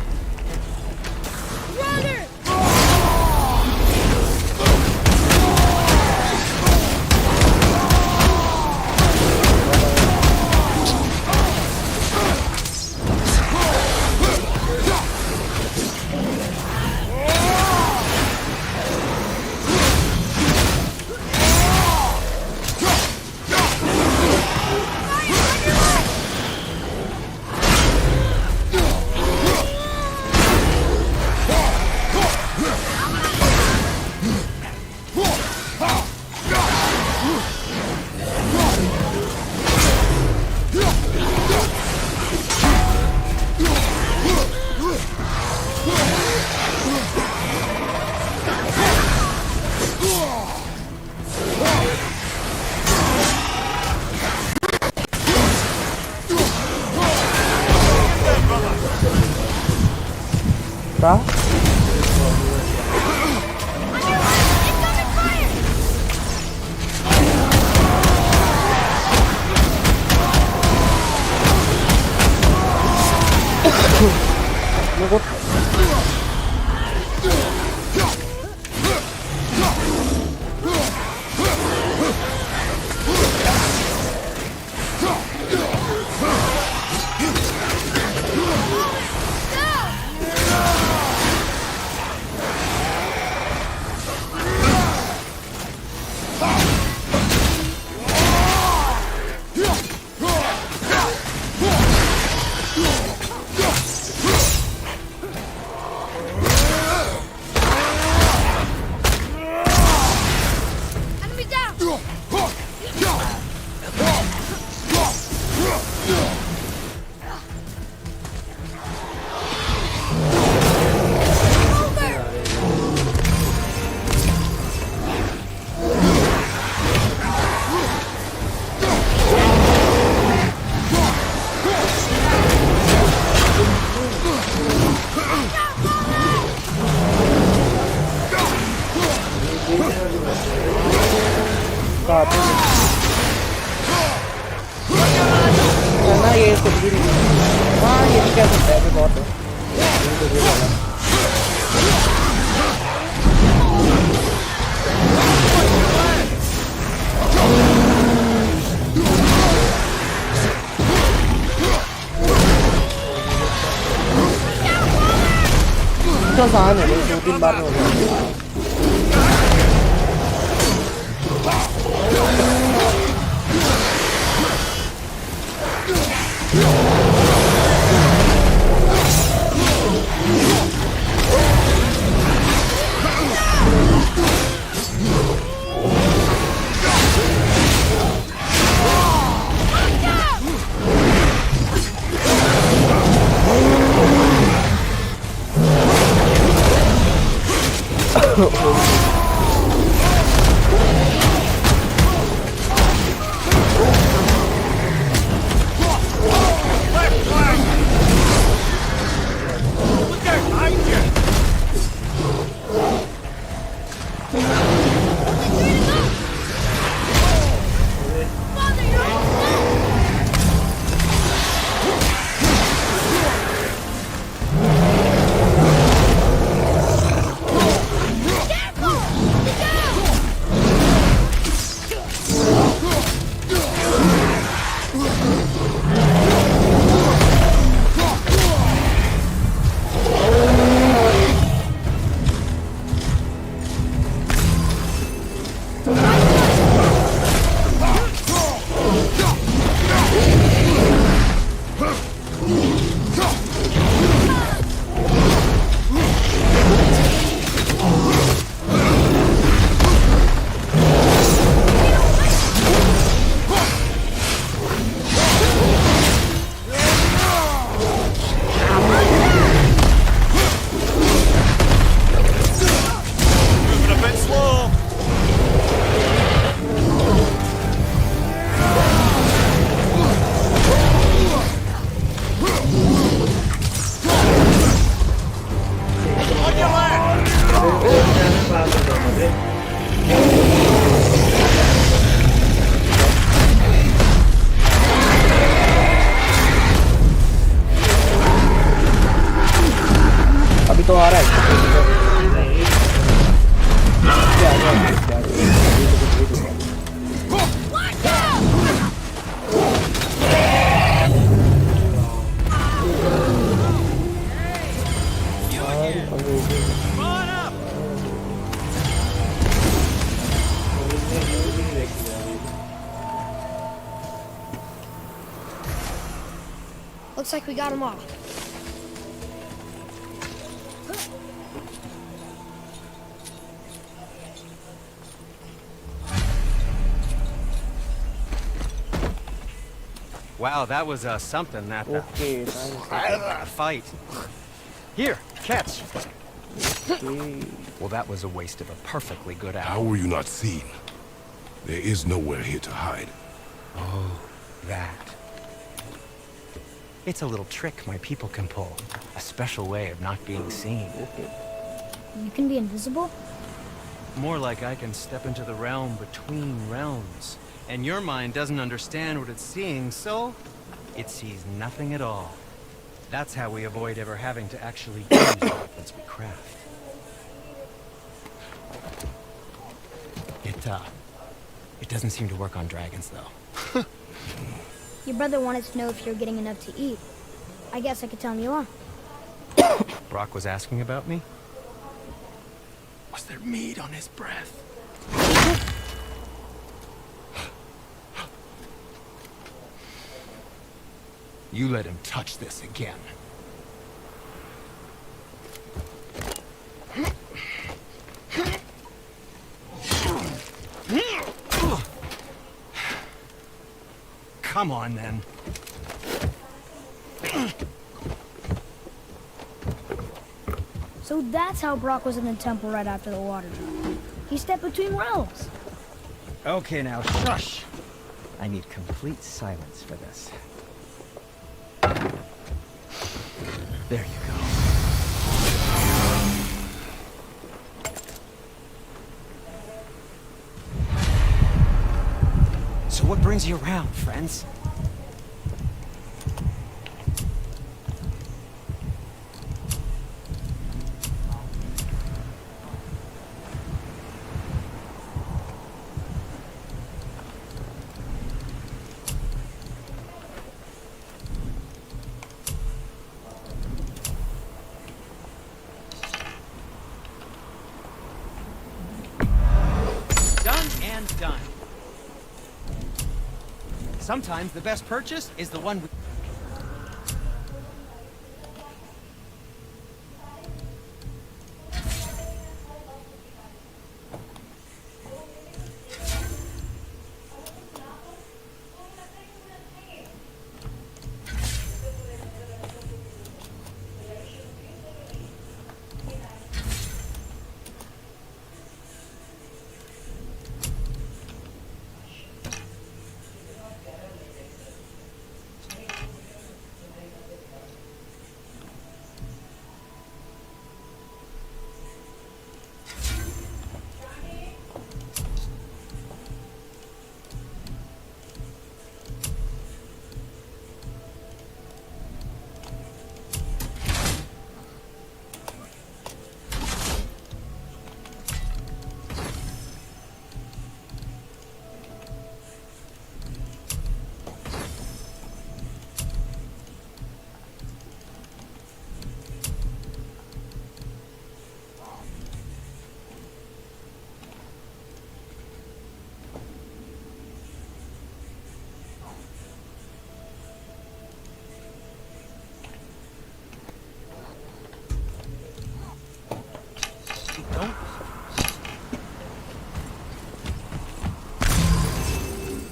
Runner! का मेरे को Enemy down! काटे ना ये कुछ भी नहीं। हाँ ये भी क्या सकता है, अभी बहुत है। ये तो ये वाला। तो आसान है, 2-3 बार में हो गया। अभी तो आ रहा है। Looks like we got them all. Wow, that was something, that Okay, fight. Here, catch. Well, that was a waste of a perfectly good hour. How were you not seen? There is nowhere here to hide. Oh, that. It's a little trick my people can pull. A special way of not being seen. You can be invisible? More like I can step into the realm between realms. And your mind doesn't understand what it's seeing, so it sees nothing at all. That's how we avoid ever having to actually use the weapons we craft. It doesn't seem to work on dragons, though. Your brother wanted to know if you're getting enough to eat. I guess I could tell him you are. Brock was asking about me? Was there meat on his breath? You let him touch this again. Come on, then. So that's how Brock was in the temple right after the water drop. He stepped between realms. Okay, now, shush! I need complete silence for this. There you go. So what brings you around, friends? Done. Sometimes the best purchase is the one we...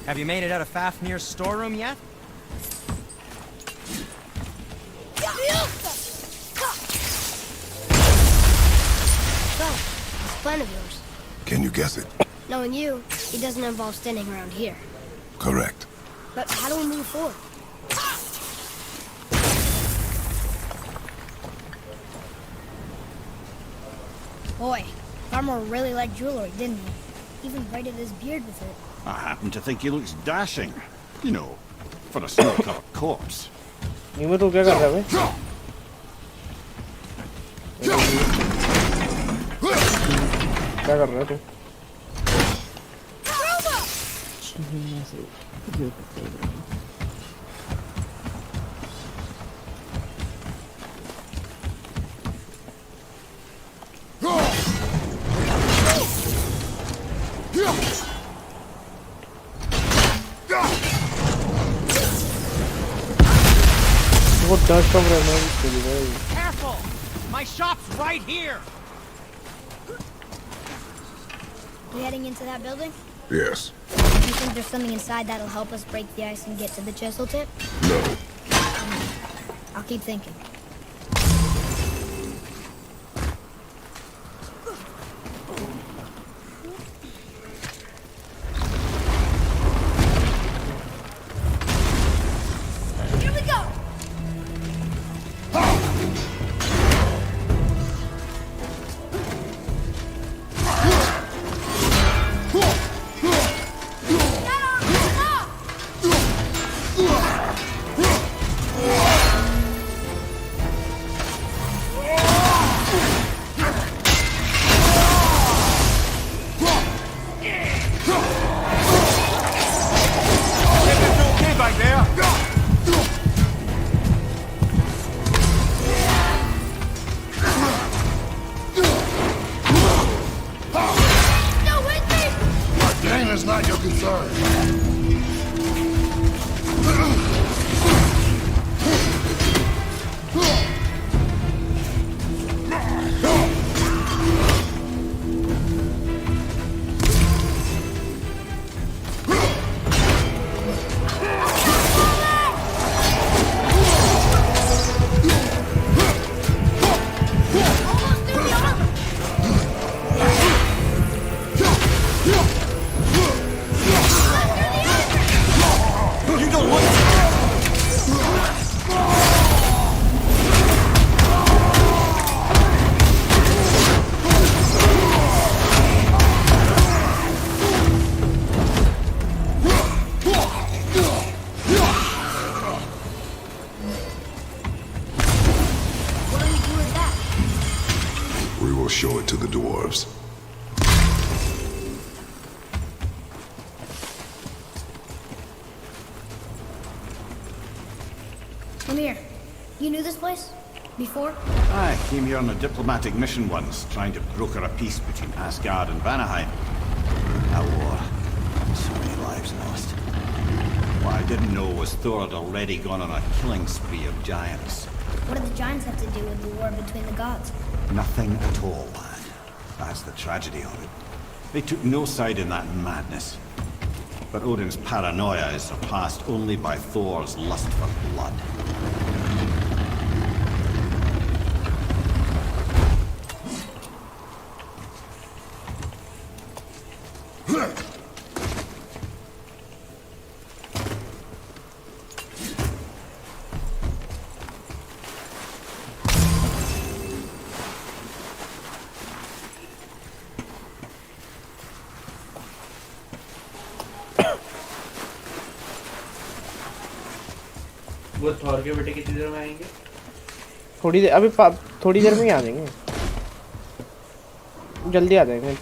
Have you made it out of Fafnir's storeroom yet? So, this plan of yours. Can you guess it? Knowing you, it doesn't involve standing around here. Correct. But how do we move forward? Boy, Farmer really liked jewelry, didn't he? Even braided his beard with it. I happen to think he looks dashing. You know, for a snow-covered corpse. नीमू तू क्या कर रहा है बे? क्या कर रहा है तू? वो डस्ट ऑफ रेमेंस चली गई. Careful! My shop's right here! We heading into that building? Yes. Do you think there's something inside that'll help us break the ice and get to the chisel tip? No. I'll keep thinking. Here we go! Okay back there? No, wait me! My gang is not your concern. You don't want What do we do with that? We will show it to the dwarves. Come here. You knew this place? Before? I came here on a diplomatic mission once, trying to broker a peace between Asgard and Vanaheim. A war. So many lives lost. What I didn't know was Thor had already gone on a killing spree of giants. What do the giants have to do with the war between the gods? Nothing at all, lad. That's the tragedy of it. They took no side in that madness. But Odin's paranoia is surpassed only by Thor's lust for blood. वो Thor के बेटे कितनी देर में आएंगे? थोड़ी देर अभी थोड़ी देर में ही आ जाएंगे. जल्दी आ जाएंगे.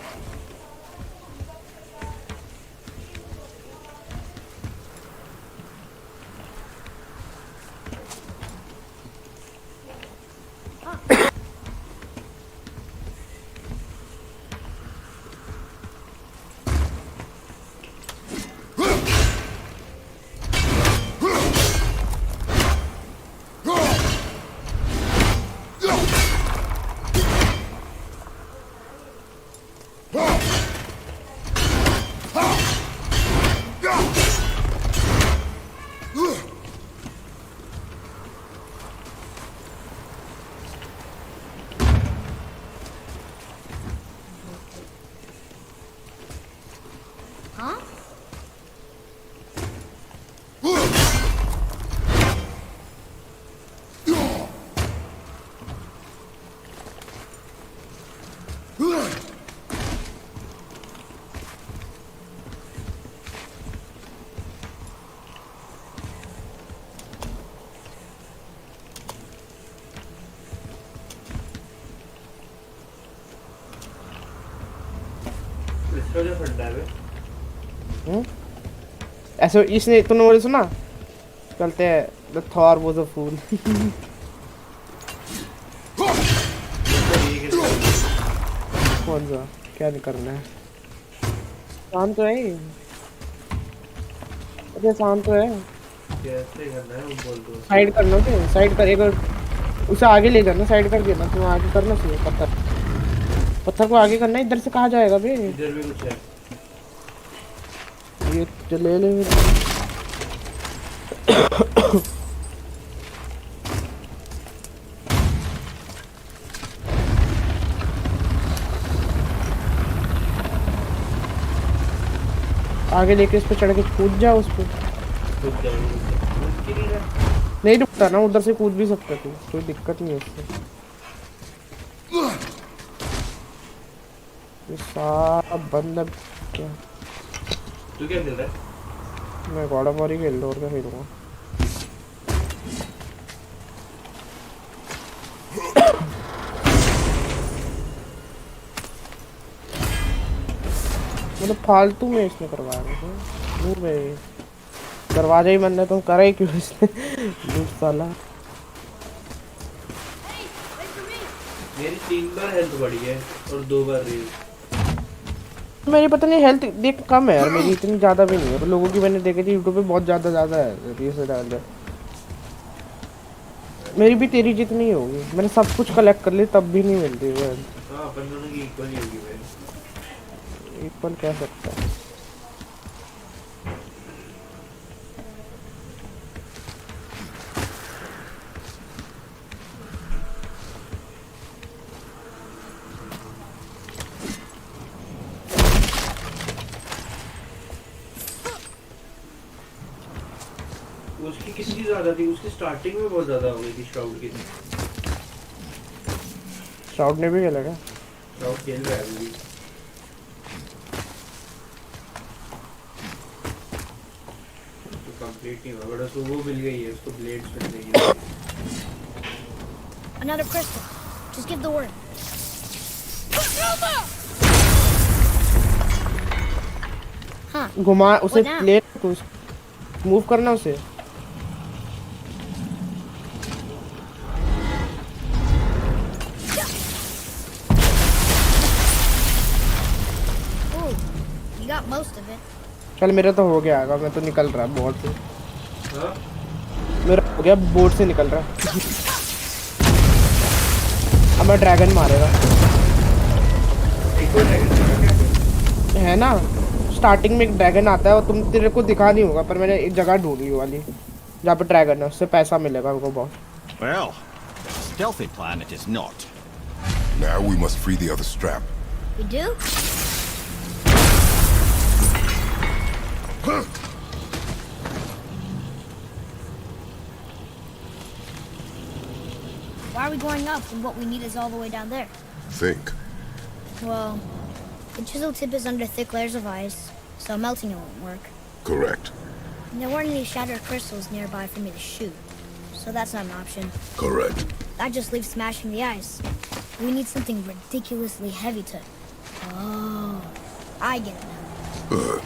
जो फंडा है ऐसे इसने तूने मुझे सुना चलते हैं द थॉर वाज अ फूल कौन सा क्या नहीं करना है शांत तो है ही अरे शांत तो है कैसे करना है वो बोल दो साइड करना तो साइड करेगा उसे आगे ले जाना साइड कर देना तुम आगे करना चाहिए पत्थर को आगे करना इधर से कहाँ जाएगा बे इधर भी कुछ है ये चले ले आगे लेके इस पे चढ़ के कूद जा उस पे नहीं रुकता ना उधर से कूद भी सकता तू कोई दिक्कत नहीं है उससे ये सारा बंद अब क्या तू क्या खेल रहा है मैं गॉड ऑफ वॉर ही खेल रहा हूँ और क्या खेलूंगा मतलब फालतू में इसने करवाया मुझे दूर भाई दरवाजा ही बंद है तो करे क्यों इसने दूर साला मेरी 3 बार हेल्थ बढ़ी है और 2 बार रही मेरी पता नहीं हेल्थ देख कम है यार मेरी इतनी ज़्यादा भी नहीं है पर लोगों की मैंने देखी थी यूट्यूब पे बहुत ज़्यादा है ये से डाल मेरी भी तेरी जितनी ही होगी मैंने सब कुछ कलेक्ट कर ली तब भी नहीं मिलती वो हां अपन दोनों की इक्वल ही होगी भाई इक्वल कह सकता है उसकी कितनी ज्यादा थी उसकी स्टार्टिंग में बहुत ज्यादा हो गई थी श्राउड की श्राउड ने भी खेला क्या श्राउड खेल रहा है अभी तो कंप्लीट नहीं हुआ बट उसको वो मिल गई है उसको ब्लेड्स मिल गई है Another crystal. Just give the word. Huh. घुमा उसे What now? प्ले तो मूव करना उसे Ooh, you got most of it. चल मेरा तो हो गया मैं तो निकल रहा बोर्ड से हां मेरा हो गया बोर्ड से निकल रहा अब मैं ड्रैगन मारेगा है ना स्टार्टिंग में एक ड्रैगन आता है और तुम तेरे को दिखा नहीं होगा पर मैंने एक जगह ढूंढी वाली जहाँ पे ड्रैगन है उससे पैसा मिलेगा हमको बहुत Well, stealthy plan it is not. Now we must free the other strap. We do? Why are we going up when what we need is all the way down there? Think. Well, the chisel tip is under thick layers of ice, so melting it won't work. Correct. And there weren't any shattered crystals nearby for me to shoot, so that's not an option. Correct. That just leaves smashing the ice. We need something ridiculously heavy to... Oh, I get it now. Good.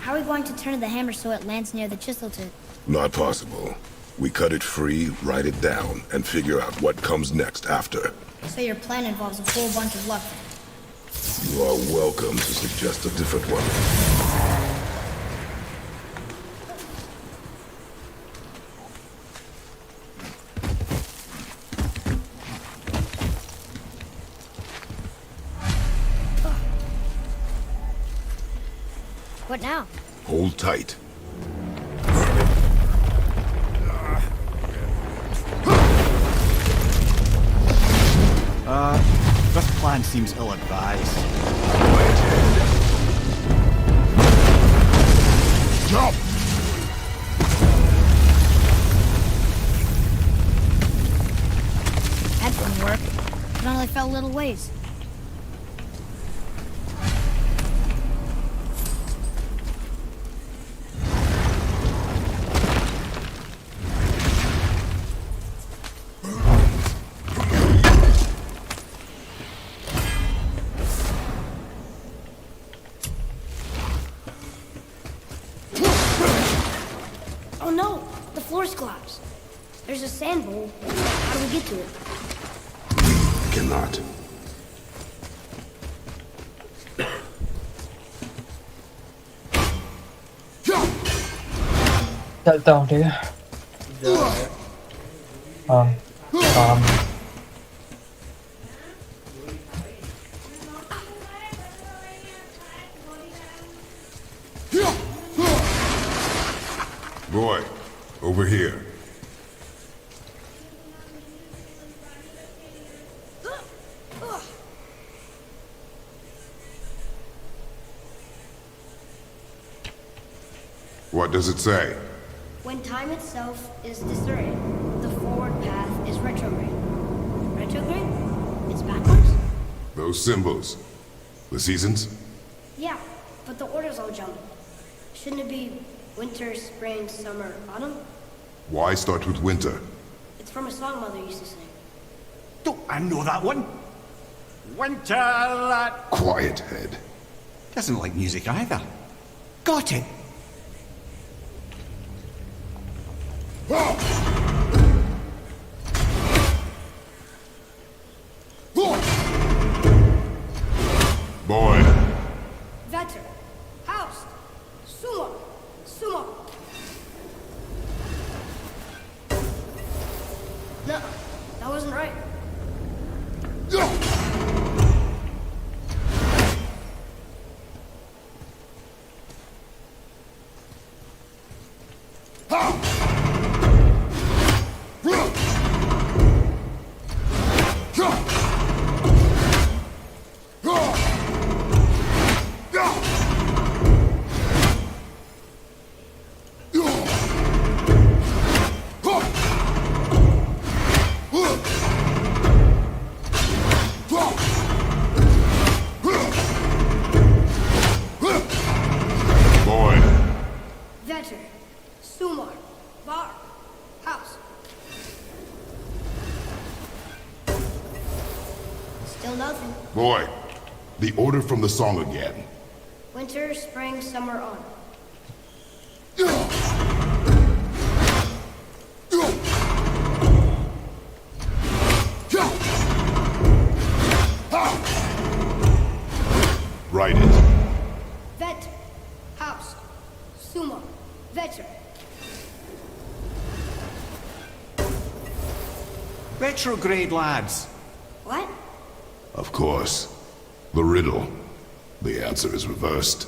How are we going to turn the hammer so it lands near the chisel tip? Not possible. We cut it free, write it down, and figure out what comes next after. So your plan involves a whole bunch of luck. You are welcome to suggest a different one. What now? Hold tight. This plan seems ill-advised. Jump! That didn't work. It only fell a little ways. Oh no! The floor's collapsed. There's a sand bowl. How do we get to it? I cannot. चलता हूँ ठीक है हाँ काम Boy, over here. What does it say? When time itself is disarrayed, the forward path is retrograde. Retrograde? It's backwards? Those symbols. The seasons? Yeah, but the order's all jumbled. Shouldn't it be winter, spring, summer, autumn? Why start with winter? It's from a song Mother used to sing. Don't I know that one? Winter that Quiet, head. doesn't like music either. Got it. Boy, Vetter, Haust, Sumo, Sumo. No, that wasn't right. boy. Vetter, Sumar, Var, House. Still nothing. Boy, the order from the song again. Winter, spring, summer, autumn. Write it. Vetter, House, Sumo, Vetter. Retrograde, lads. What? Of course. The riddle. The answer is reversed.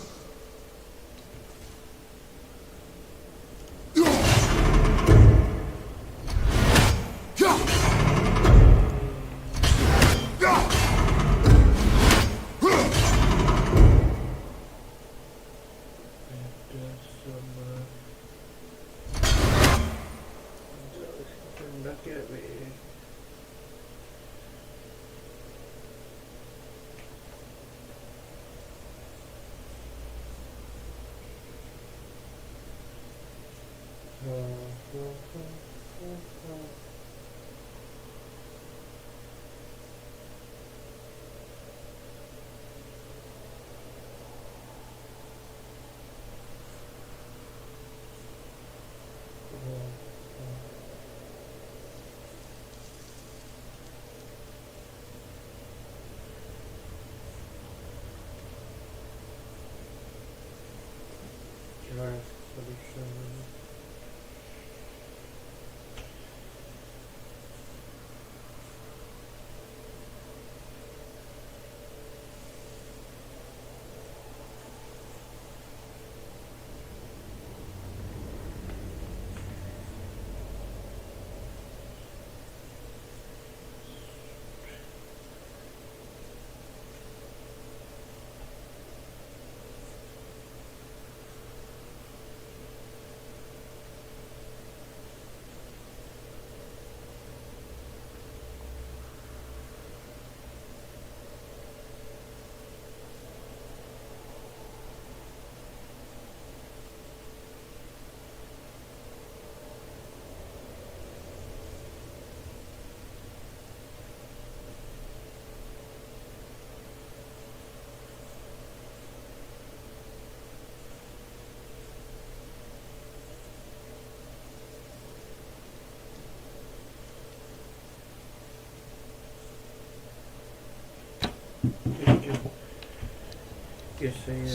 geçsin ya.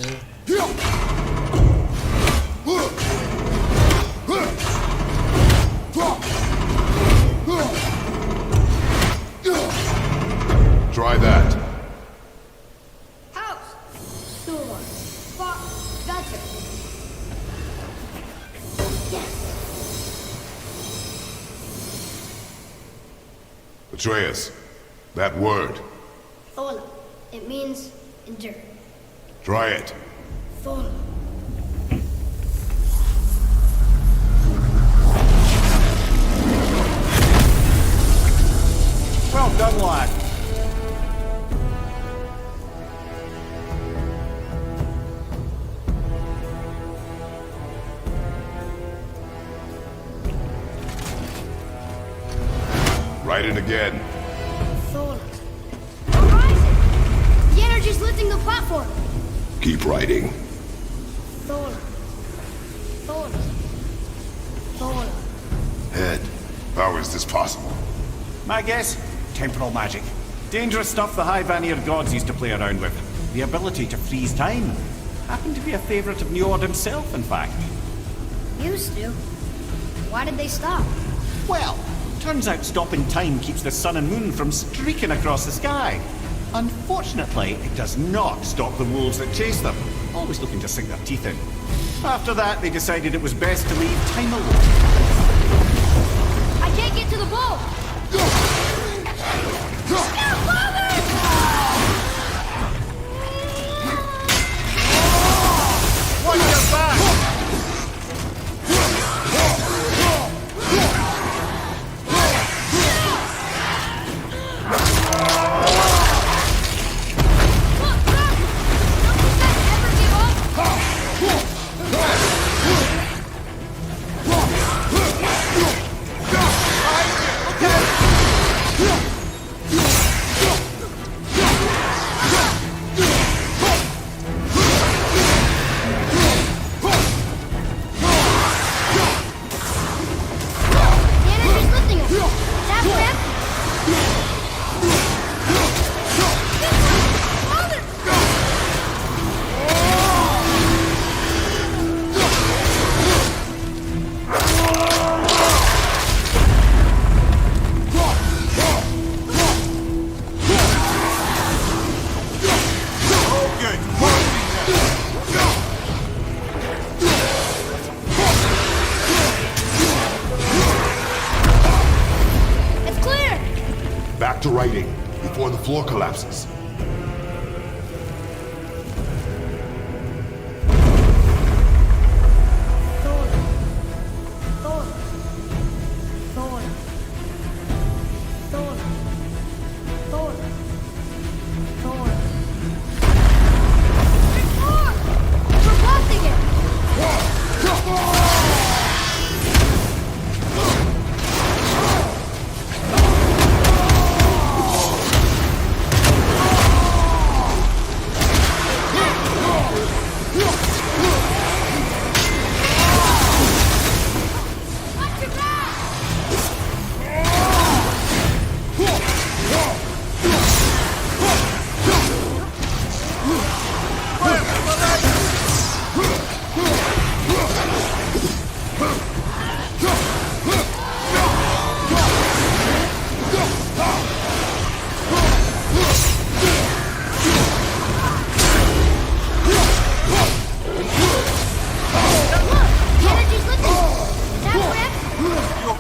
Try that. House! Door. That's it. Yes! Atreus, that word. Thola. It means endure. Try it. Thola. Well done, lad. Write it again. Thola. Horizon! The energy's lifting the platform. Keep writing. Thola. Thola. Thola. Head, how is this possible? My guess? Temporal magic. Dangerous stuff the High Vanir gods used to play around with. The ability to freeze time. Happened to be a favourite of Njord himself, in fact. Used to. Why did they stop? Well, turns out stopping time keeps the sun and moon from streaking across the sky. Unfortunately, it does not stop the wolves that chase them, always looking to sink their teeth in. After that, they decided it was best to leave time alone. I can't get to the bowl! Watch your back! Back to writing, before the floor collapses.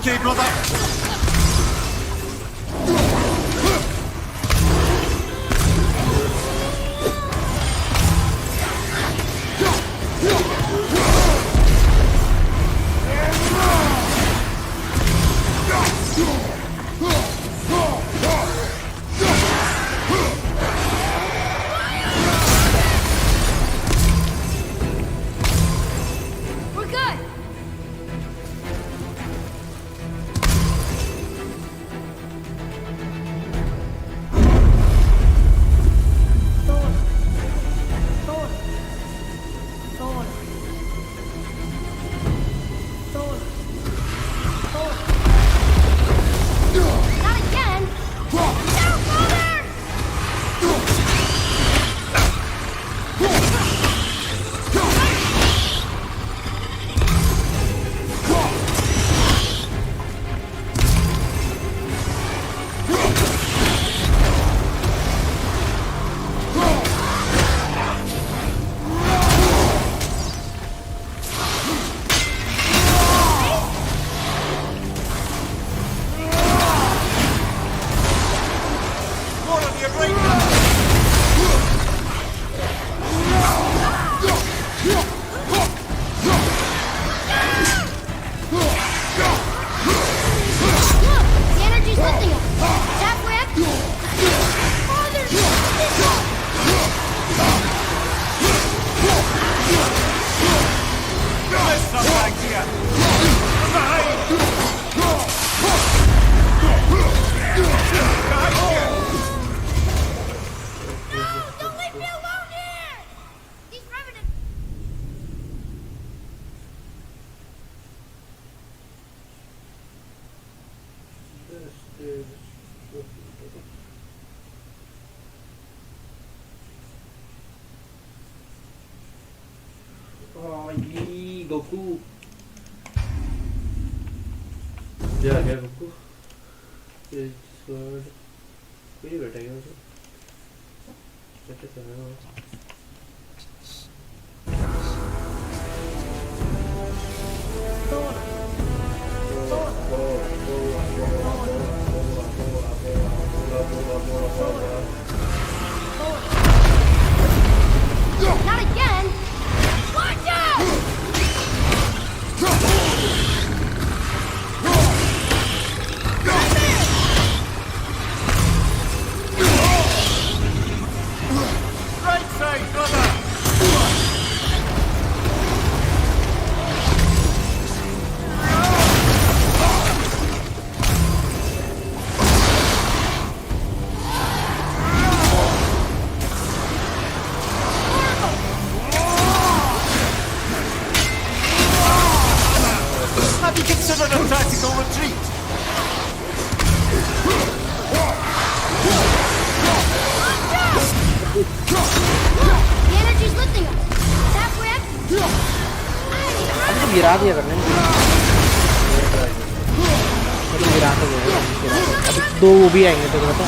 Okay, brother? We're good. ये Goku जा गया Goku कोई बैठा गया उसे कैसे करना है Not again! Watch out! Right side, brother! Have you considered a tactical retreat? The energy's lifting us. Is that correct? अभी तो गिरा दिया करने चलो गिरा तो गए अभी 2 वो भी आएंगे तो पता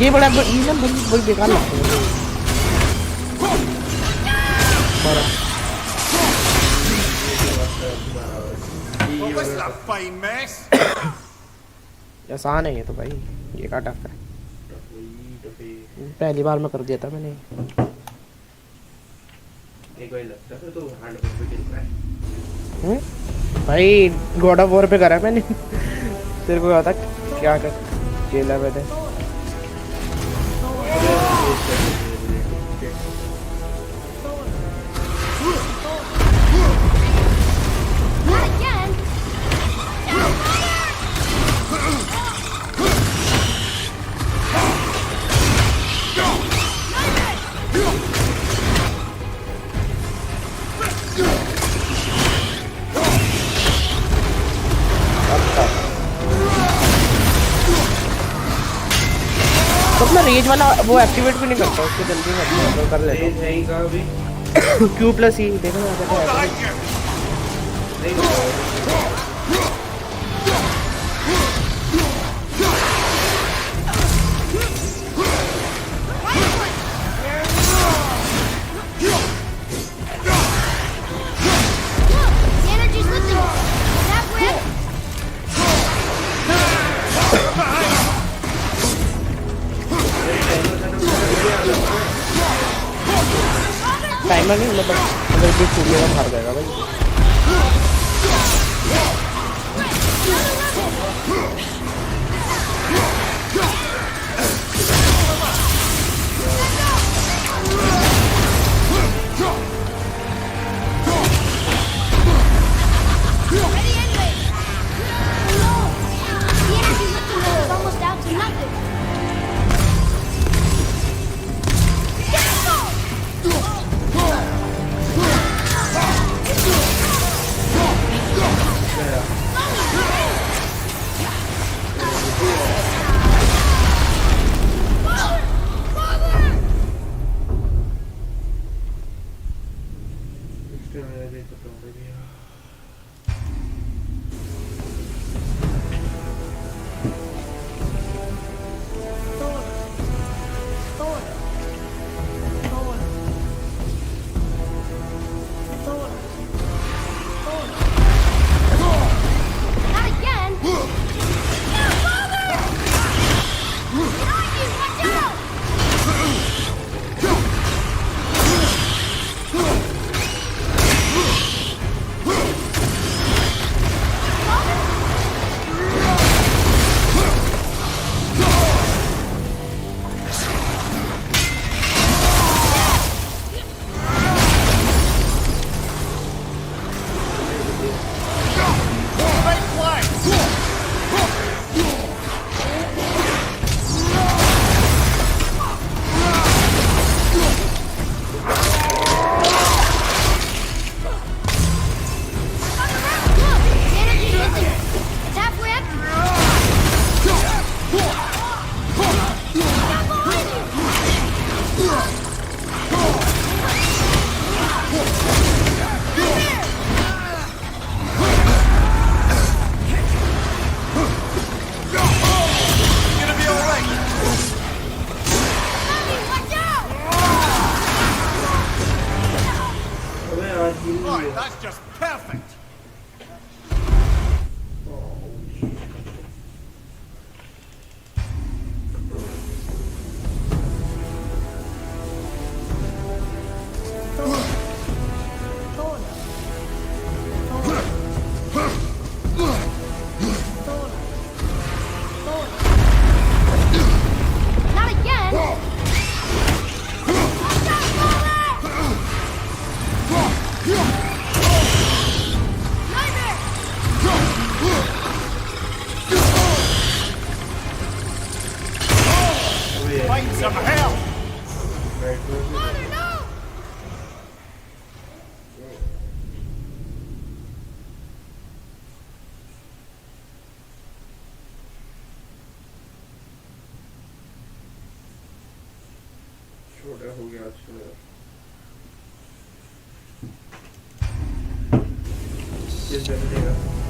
ये बड़ा ये ना बड़ी बेकार लगता है Well, this is a fine mess. आसान है ये तो भाई ये का टफ है पहली बार में कर दिया था मैंने एक बार लगता है तो हार्ड पे खेल रहा है भाई गॉड ऑफ वॉर पे करा मैंने तेरे को पता क्या कर खेला मैंने Not again! तो अपना रेज वाला वो एक्टिवेट भी नहीं करता उसको जल्दी में कर लेता रेज है ही कहाँ अभी क्यू प्लस ही देखो ना क्या है The energy's lifting us. Is that correct? Timer नहीं मतलब अगर भी छूट लेगा मार जाएगा भाई Ready anyway. No. The energy's lifting us is almost down to nothing. Not again. Watch out! That's just perfect. Not again! Find some help. Mother, no! छोटा हो गया आज का ये चल देगा